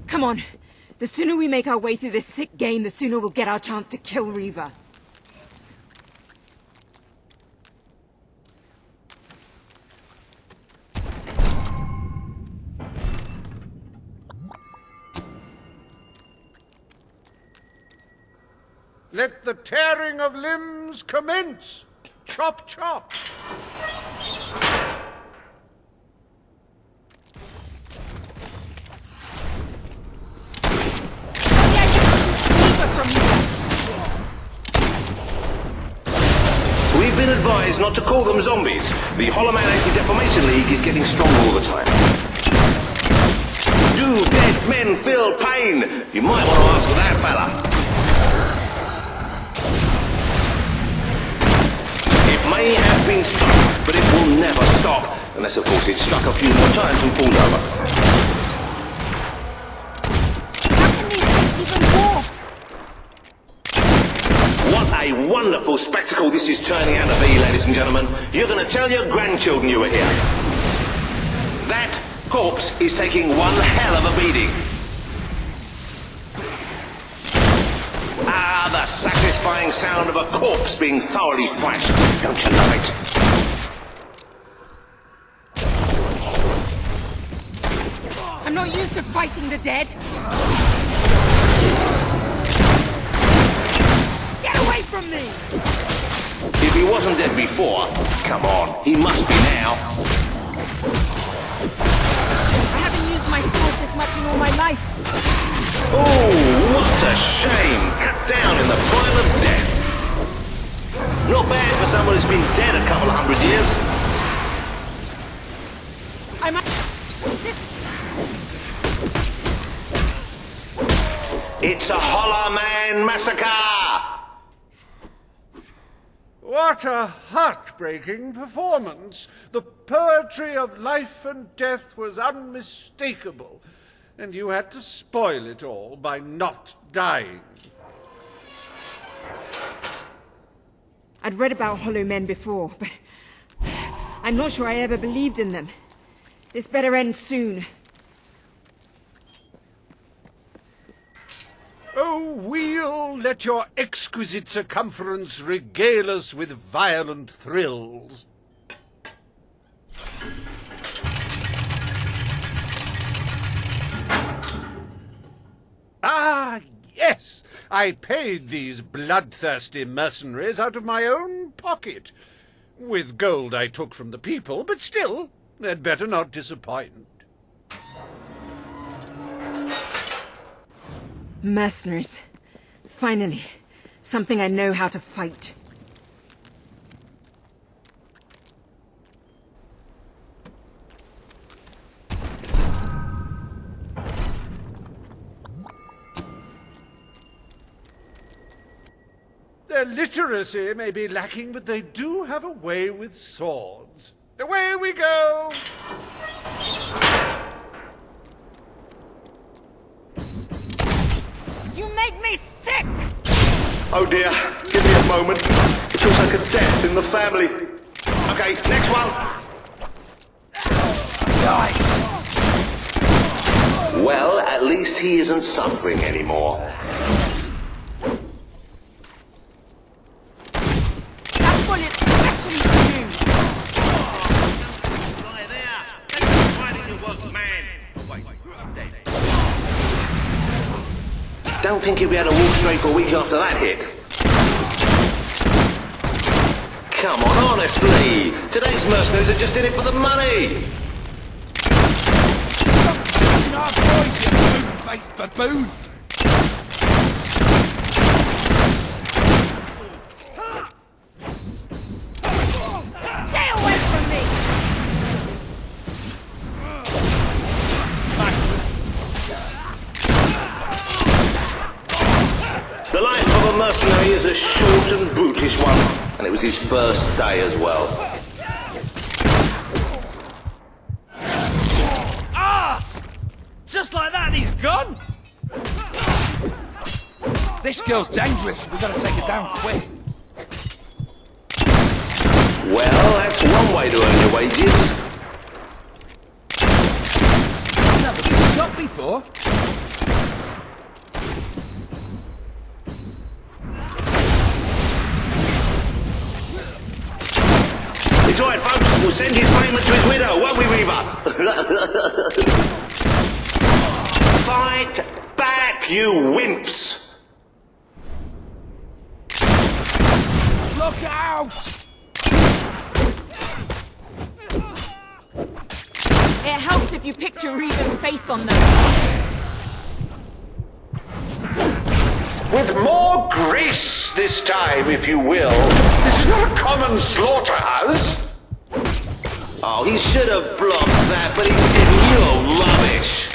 Come on. The sooner we make our way through this sick game, the sooner we'll get our chance to kill Reaver. Let the tearing of limbs commence! Chop, chop! We've been advised not to call them zombies. The Hollow Man Anti-Defamation League is getting stronger all the time. Do dead men feel pain? You might want to ask that fella. It may have been struck, but it will never stop. Unless, of course, it's struck a few more times and falls over. What a wonderful spectacle this is turning out to be, ladies and gentlemen. You're going to tell your grandchildren you were here. That corpse is taking one hell of a beating. Ah, the satisfying sound of a corpse being thoroughly thrashed. Don't you love it? I'm not used to fighting the dead. Get away from me! If he wasn't dead before, come on, he must be now. I haven't used my sword this much in all my life. Oh, what a shame! Cut down in the prime of death. Not bad for someone who's been dead a couple of 100 years. I might... This... It's a Hollow Man massacre! What a heartbreaking performance! The poetry of life and death was unmistakable, and you had to spoil it all by not dying. I'd read about Hollow Men before, but I'm not sure I ever believed in them. This better end soon. So we'll let your exquisite circumference regale us with violent thrills. Ah, yes! I paid these bloodthirsty mercenaries out of my own pocket. With gold I took from the people, but still, they'd better not disappoint. Mercenaries. Finally, something I know how to fight. Their literacy may be lacking, but they do have a way with swords. Away we go! You make me sick! Oh dear, give me a moment. It feels like a death in the family. Okay, next one. Nice! Well, at least he isn't suffering anymore. That bullet's especially for you! Don't think he'll be able to walk straight for a week after that hit. Come on, honestly. Today's mercenaries are just in it for the money. Our boys, you moon-faced baboon! Stay away from me! The life of a mercenary is a short and brutish one, and it was his first day as well. Arse! Just like that, he's gone? This girl's dangerous. We've got to take her down quick. Well, that's one way to earn your wages. I've never been shot before. It's all right, folks. We'll send his payment to his widow, won't we, Reaver? Fight back, you wimps! Look out! It helps if you picture Reaver's face on them. With more grace this time, if you will. This is not a common slaughterhouse. Oh, he should have blocked that, but he didn't. You're rubbish.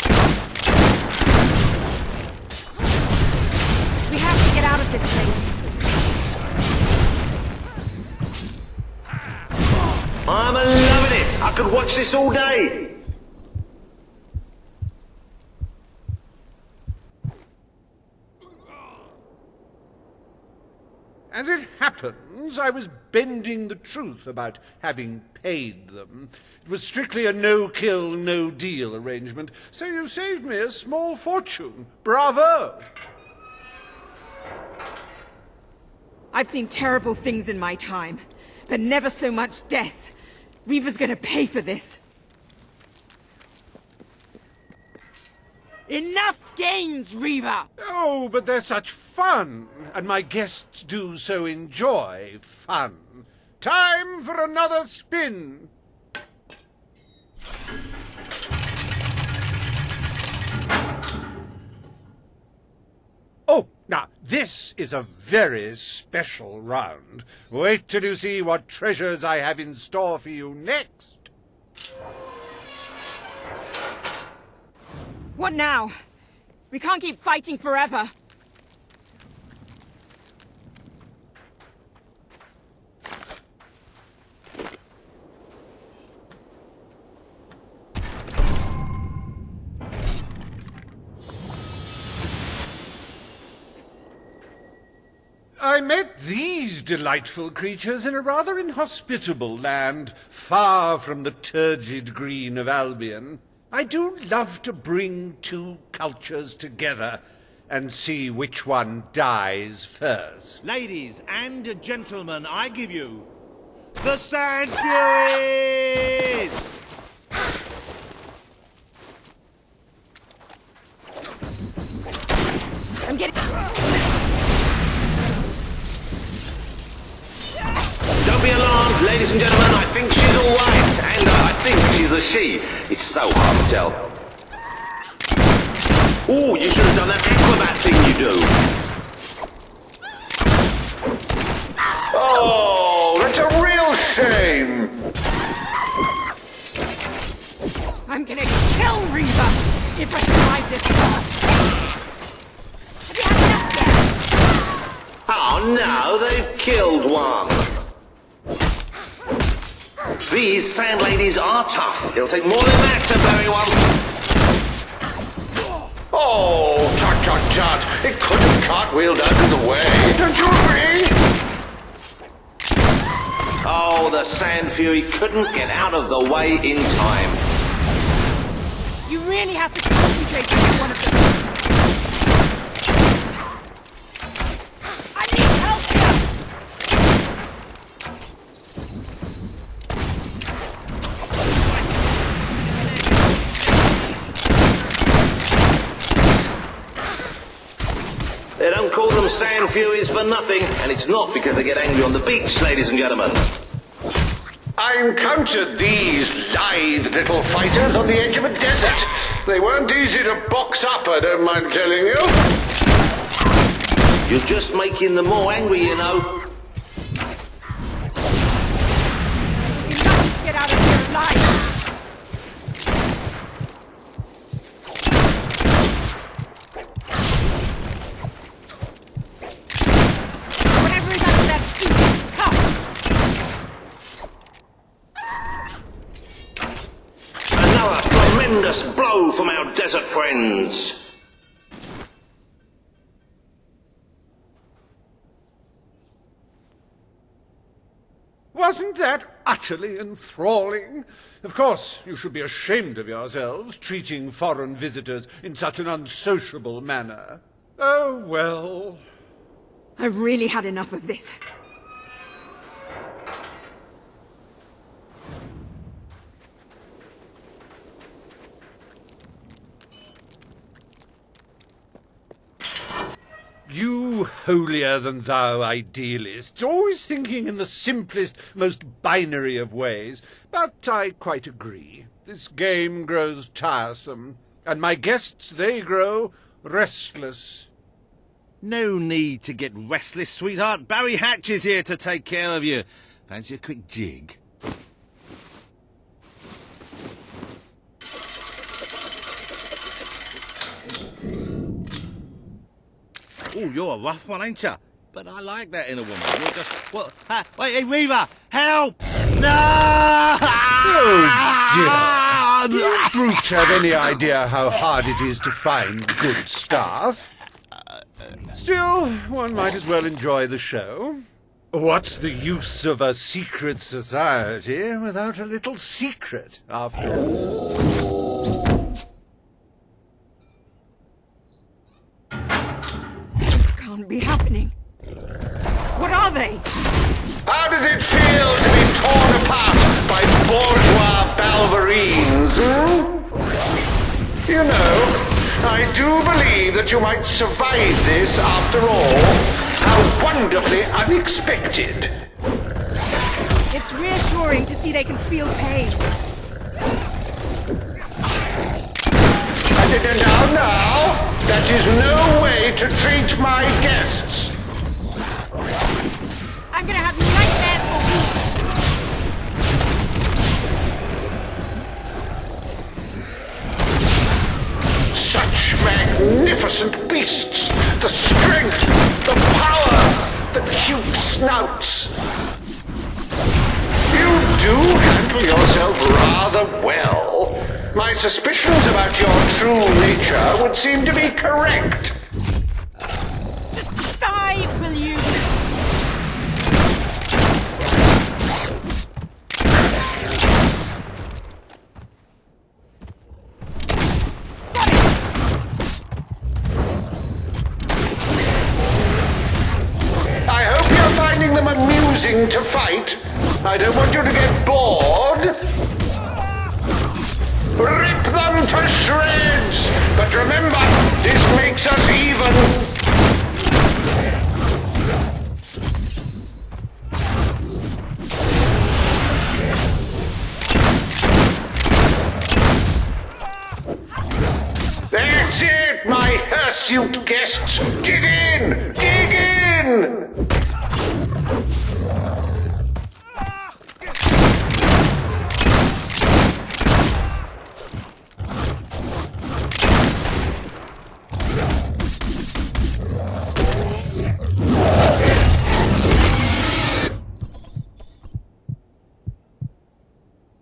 We have to get out of this place. I'm loving it. I could watch this all day. As it happens, I was bending the truth about having paid them. It was strictly a no-kill, no-deal arrangement, so you saved me a small fortune. Bravo! I've seen terrible things in my time, but never so much death. Reaver's gonna pay for this. Enough games, Reaver! Oh, but they're such fun, and my guests do so enjoy fun. Time for another spin. Oh, now, this is a very special round. Wait till you see what treasures I have in store for you next. What now? We can't keep fighting forever. I met these delightful creatures in a rather inhospitable land, far from the turgid green of Albion. I do love to bring two cultures together, and see which one dies first. Ladies and gentlemen, I give you the Sand Furies! I'm getting... Don't be alarmed, ladies and gentlemen. I think she's all right. And I think she's a she. It's so hard to tell. Oh, you should have done that acrobat thing you do. Oh, that's a real shame. I'm gonna kill Reva if I survive this far. Oh no, they've killed one. These sand ladies are tough. It'll take more than that to bury one. Oh, tut, tut, tut. It could have cartwheeled out of the way. Don't you agree? Oh, the Sand Fury couldn't get out of the way in time. You really have to concentrate to get one of them. I need help here! They don't call them Sand Furies for nothing, and it's not because they get angry on the beach, ladies and gentlemen. I encountered these lithe little fighters on the edge of a desert. They weren't easy to box up, I don't mind telling you. You're just making them more angry, you know. You must get out of here alive! Whatever is under that suit is tough! Another tremendous blow from our desert friends. Wasn't that utterly enthralling? Of course, you should be ashamed of yourselves, treating foreign visitors in such an unsociable manner. Oh, well. I've really had enough of this. You holier-than-thou idealists, always thinking in the simplest, most binary of ways. But I quite agree. This game grows tiresome, and my guests, they grow restless. No need to get restless, sweetheart. Barry Hatch is here to take care of you. Fancy a quick jig? Oh, you're a rough one, ain't you? But I like that in a woman. You're just... What? Wait, hey, Reva! Help! No! Oh, dear. Do brutes have any idea how hard it is to find good staff? Still, one might as well enjoy the show. What's the use of a secret society without a little secret, after all? This can't be happening. What are they? How does it feel to be torn apart by bourgeois balverines, You know, I do believe that you might survive this after all. How wonderfully unexpected. It's reassuring to see they can feel pain. Now, that is no way to treat my guests. I'm gonna have nightmares for weeks. Such magnificent beasts! The strength, the power, the cute snouts. You do handle yourself rather well. My suspicions about your true nature would seem to be correct. Just die, will you? choosing to fight. I don't want you to get bored. Rip them to shreds! But remember, this makes us even. That's it, my hirsute guests! Dig in! Dig in!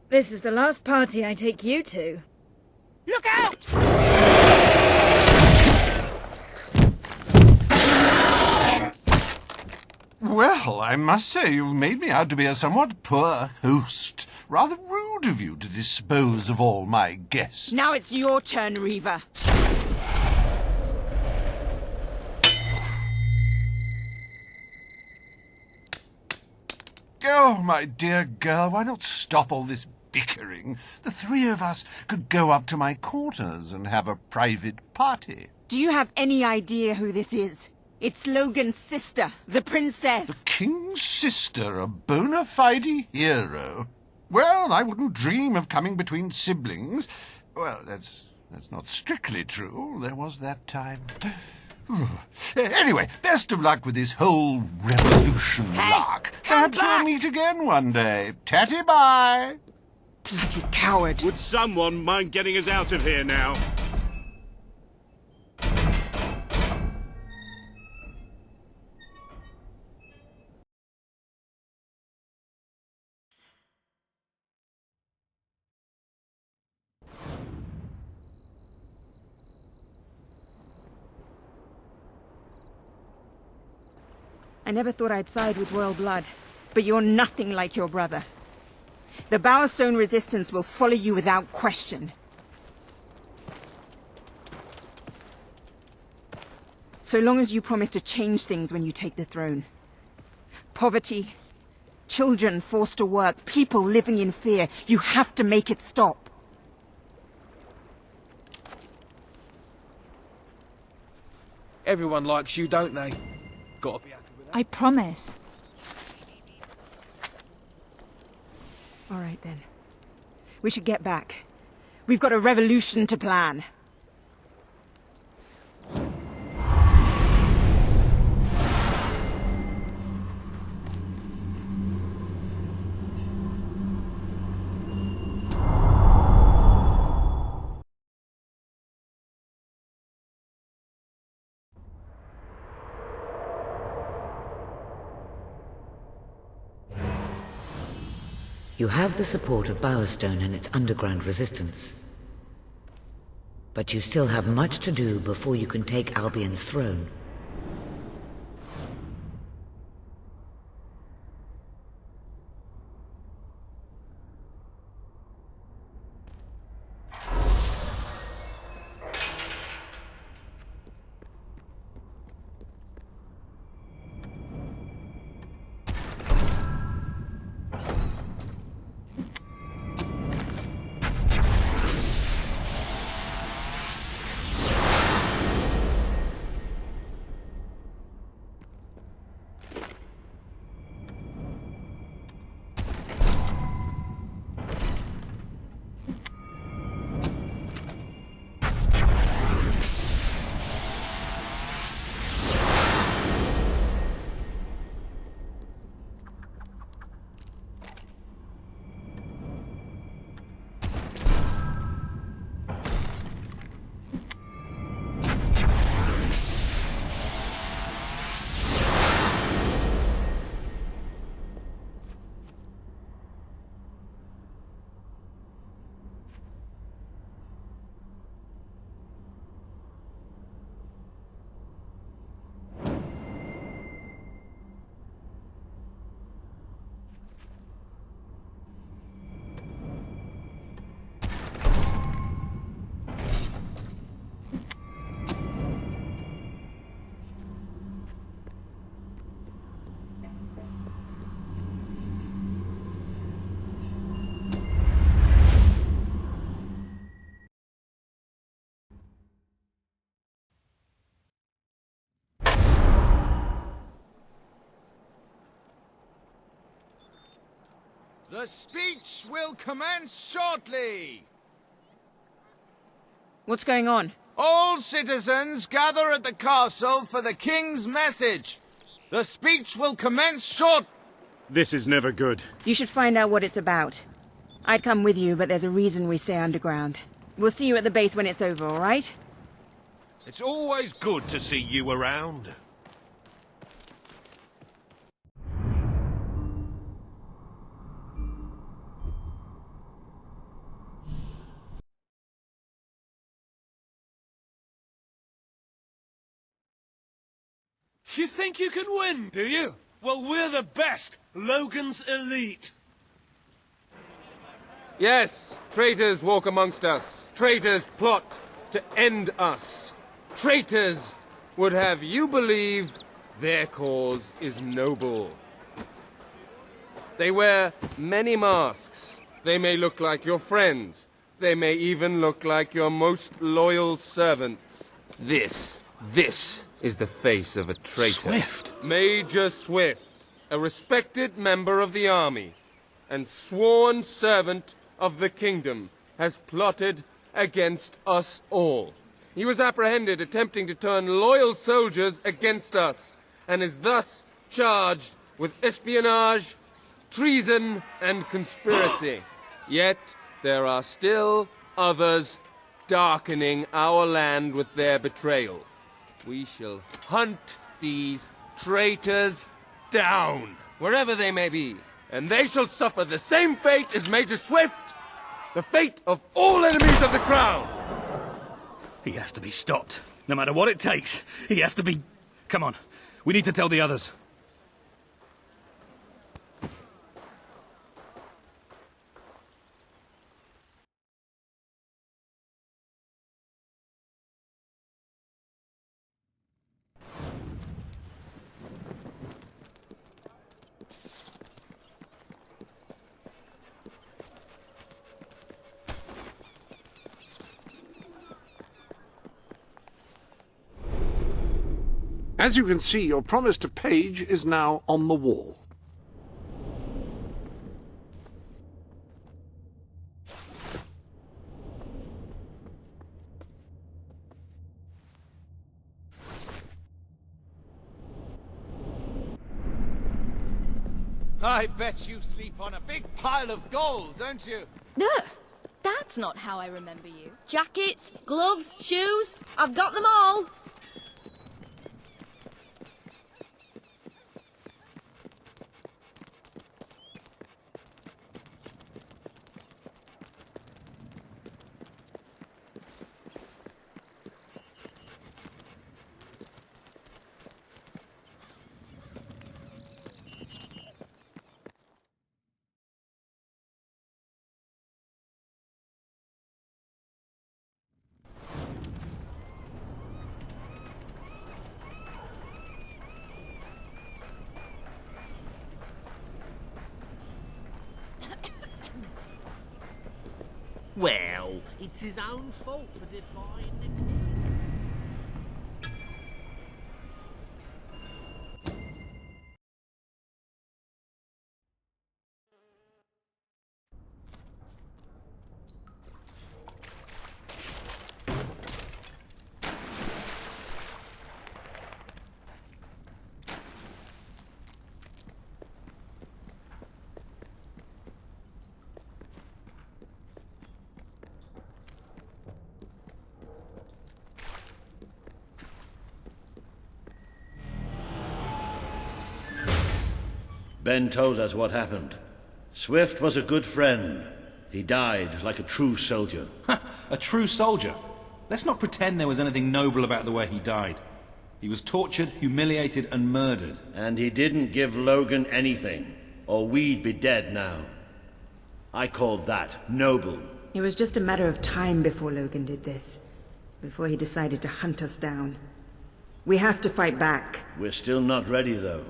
This is the last party I take you to. Look out! Well, I must say you've made me out to be a somewhat poor host. Rather rude of you to dispose of all my guests. Now it's your turn, Reaver. Oh, my dear girl, why not stop all this bickering? The three of us could go up to my quarters and have a private party. Do you have any idea who this is? It's Logan's sister, the princess. The king's sister, a bona fide hero. Well, I wouldn't dream of coming between siblings. Well, that's not strictly true. There was that time. Anyway, best of luck with this whole revolution lark. Perhaps we'll meet again one day. Tatty bye. Bloody coward. Would someone mind getting us out of here now? I never thought I'd side with royal blood, but you're nothing like your brother. The Bowerstone resistance will follow you without question. So long as you promise to change things when you take the throne. Poverty, children forced to work, people living in fear. You have to make it stop. Everyone likes you, don't they? Gotta be happy with that. I promise. All right, then. We should get back. We've got a revolution to plan. You have the support of Bowerstone and its underground resistance. But you still have much to do before you can take Albion's throne. The speech will commence shortly. What's going on? All citizens gather at the castle for the king's message. The speech will commence short. This is never good. You should find out what it's about. I'd come with you, but there's a reason we stay underground. We'll see you at the base when it's over, all right? It's always good to see you around. You think you can win, do you? Well, we're the best. Logan's elite. Yes, traitors walk amongst us. Traitors plot to end us. Traitors would have you believe their cause is noble. They wear many masks. They may look like your friends. They may even look like your most loyal servants. This is the face of a traitor. Swift? Major Swift, a respected member of the army and sworn servant of the kingdom, has plotted against us all. He was apprehended attempting to turn loyal soldiers against us, and is thus charged with espionage, treason, and conspiracy. Yet there are still others darkening our land with their betrayal. We shall hunt these traitors down, wherever they may be, and they shall suffer the same fate as Major Swift, the fate of all enemies of the crown. He has to be stopped. No matter what it takes, he has to be... Come on, we need to tell the others. As you can see, your promise to Paige is now on the wall. I bet you sleep on a big pile of gold, don't you? Ugh, that's not how I remember you. Jackets, gloves, shoes, I've got them all. Well, it's his own fault for defying the king. Ben told us what happened. Swift was a good friend. He died like a true soldier. A true soldier? Let's not pretend there was anything noble about the way he died. He was tortured, humiliated, and murdered. And he didn't give Logan anything, or we'd be dead now. I called that noble. It was just a matter of time before Logan did this. Before he decided to hunt us down. We have to fight back. We're still not ready, though.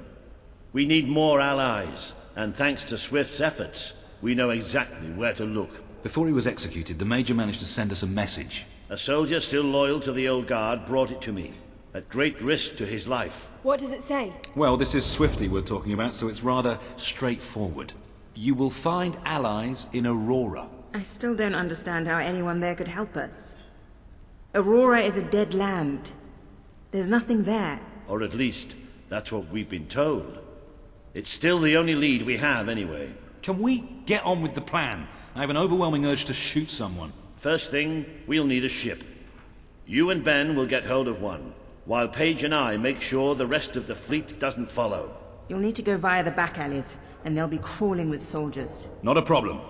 We need more allies, and thanks to Swift's efforts, we know exactly where to look. Before he was executed, the Major managed to send us a message. A soldier still loyal to the old guard brought it to me, at great risk to his life. What does it say? Well, this is Swifty we're talking about, so it's rather straightforward. You will find allies in Aurora. I still don't understand how anyone there could help us. Aurora is a dead land. There's nothing there. Or at least, that's what we've been told. It's still the only lead we have, anyway. Can we get on with the plan? I have an overwhelming urge to shoot someone. First thing, we'll need a ship. You and Ben will get hold of one, while Paige and I make sure the rest of the fleet doesn't follow. You'll need to go via the back alleys, and they'll be crawling with soldiers. Not a problem.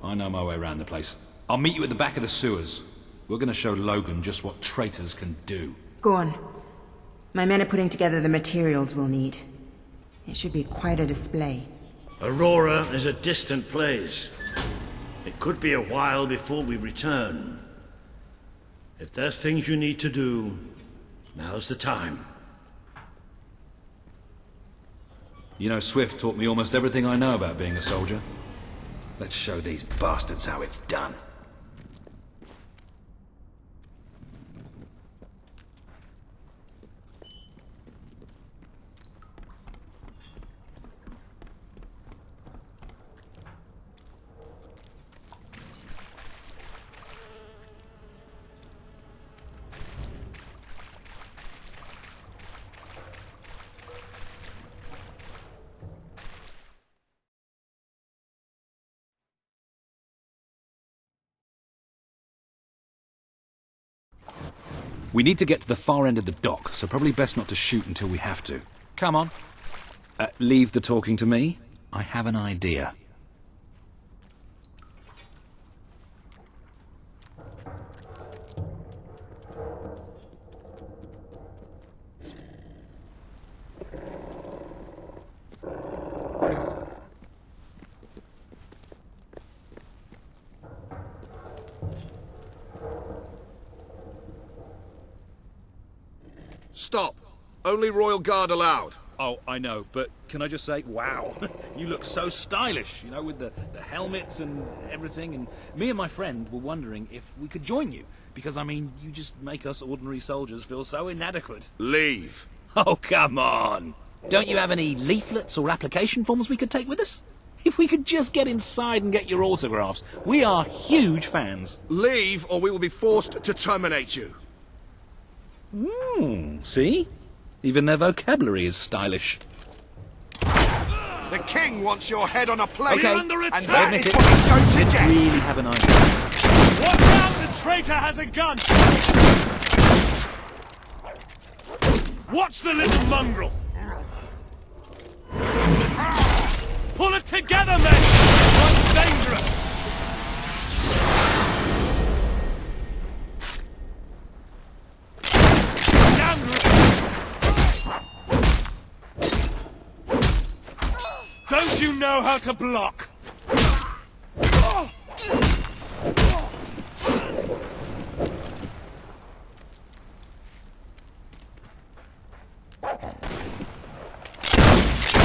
I know my way around the place. I'll meet you at the back of the sewers. We're gonna show Logan just what traitors can do. Go on. My men are putting together the materials we'll need. It should be quite a display. Aurora is a distant place. It could be a while before we return. If there's things you need to do, now's the time. You know, Swift taught me almost everything I know about being a soldier. Let's show these bastards how it's done. We need to get to the far end of the dock, so probably best not to shoot until we have to. Come on. Leave the talking to me. I have an idea. Stop. Only Royal Guard allowed. Oh, I know, but can I just say, wow, you look so stylish, you know, with the helmets and everything, and me and my friend were wondering if we could join you, because, I mean, you just make us ordinary soldiers feel so inadequate. Leave. Oh, come on. Don't you have any leaflets or application forms we could take with us? If we could just get inside and get your autographs, we are huge fans. Leave, or we will be forced to terminate you. See? Even their vocabulary is stylish. The king wants your head on a plate, Okay, and that admit is it. what he's going to Didn't get. really have an idea. Watch out! The traitor has a gun! Watch the little mongrel! Pull it together, men! This one's dangerous! Don't you know how to block?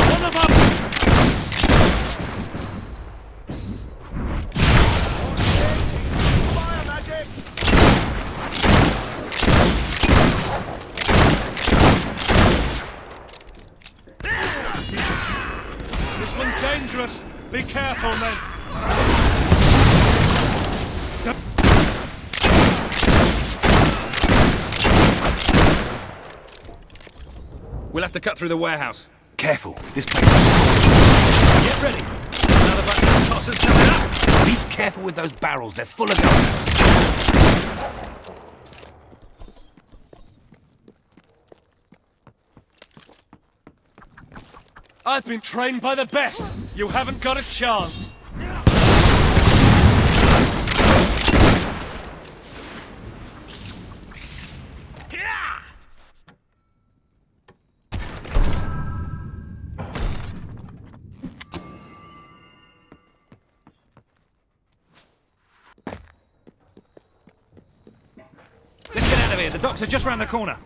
One of us! Fire magic! This one's dangerous. Be careful, men. We'll have to cut through the warehouse. Careful, this place. Get ready. Another bunch of tossers coming up. Be careful with those barrels, they're full of guns. I've been trained by the best. You haven't got a chance. Let's get out of here. The docks are just round the corner.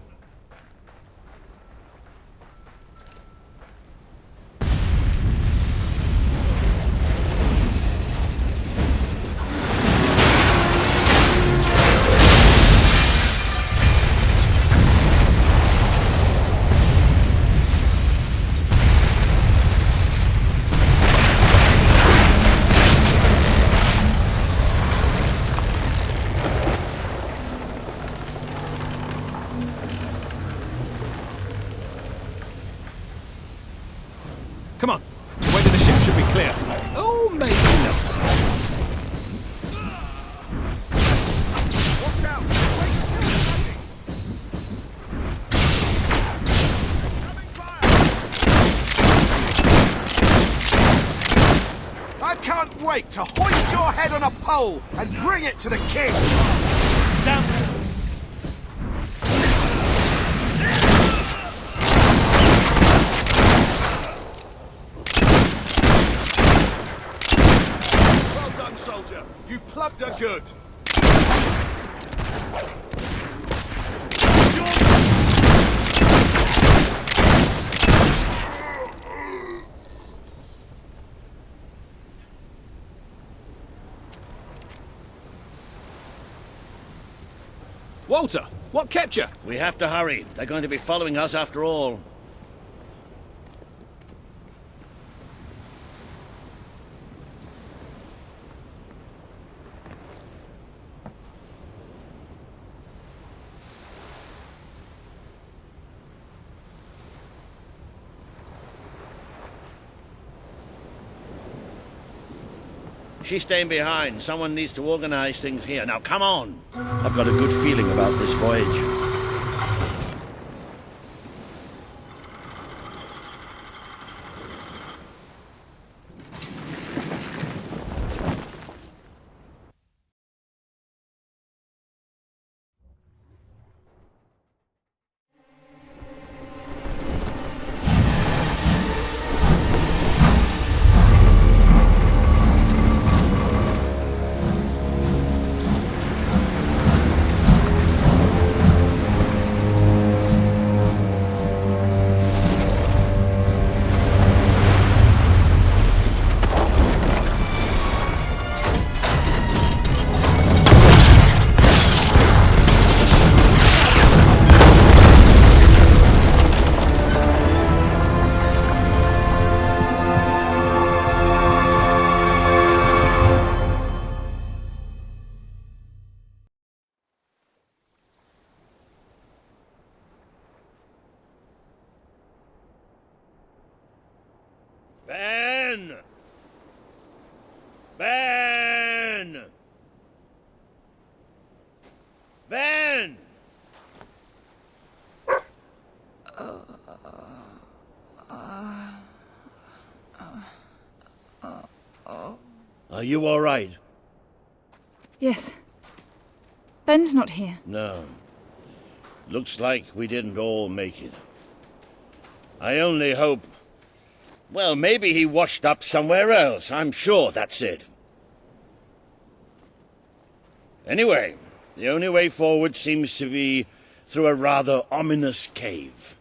Come on. The way to the ship should be clear. Oh, maybe not. Watch out! Wait to kill somebody! I can't wait to hoist your head on a pole and bring it to the king! Down! Well done, soldier. You plugged her good. Walter, what kept you? We have to hurry. They're going to be following us after all. She's staying behind. Someone needs to organize things here. Now, come on. I've got a good feeling about this voyage. Ben! Ben! Ben! Are you all right? Yes. Ben's not here. No. Looks like we didn't all make it. I only hope... Well, maybe he washed up somewhere else. I'm sure that's it. Anyway, the only way forward seems to be through a rather ominous cave.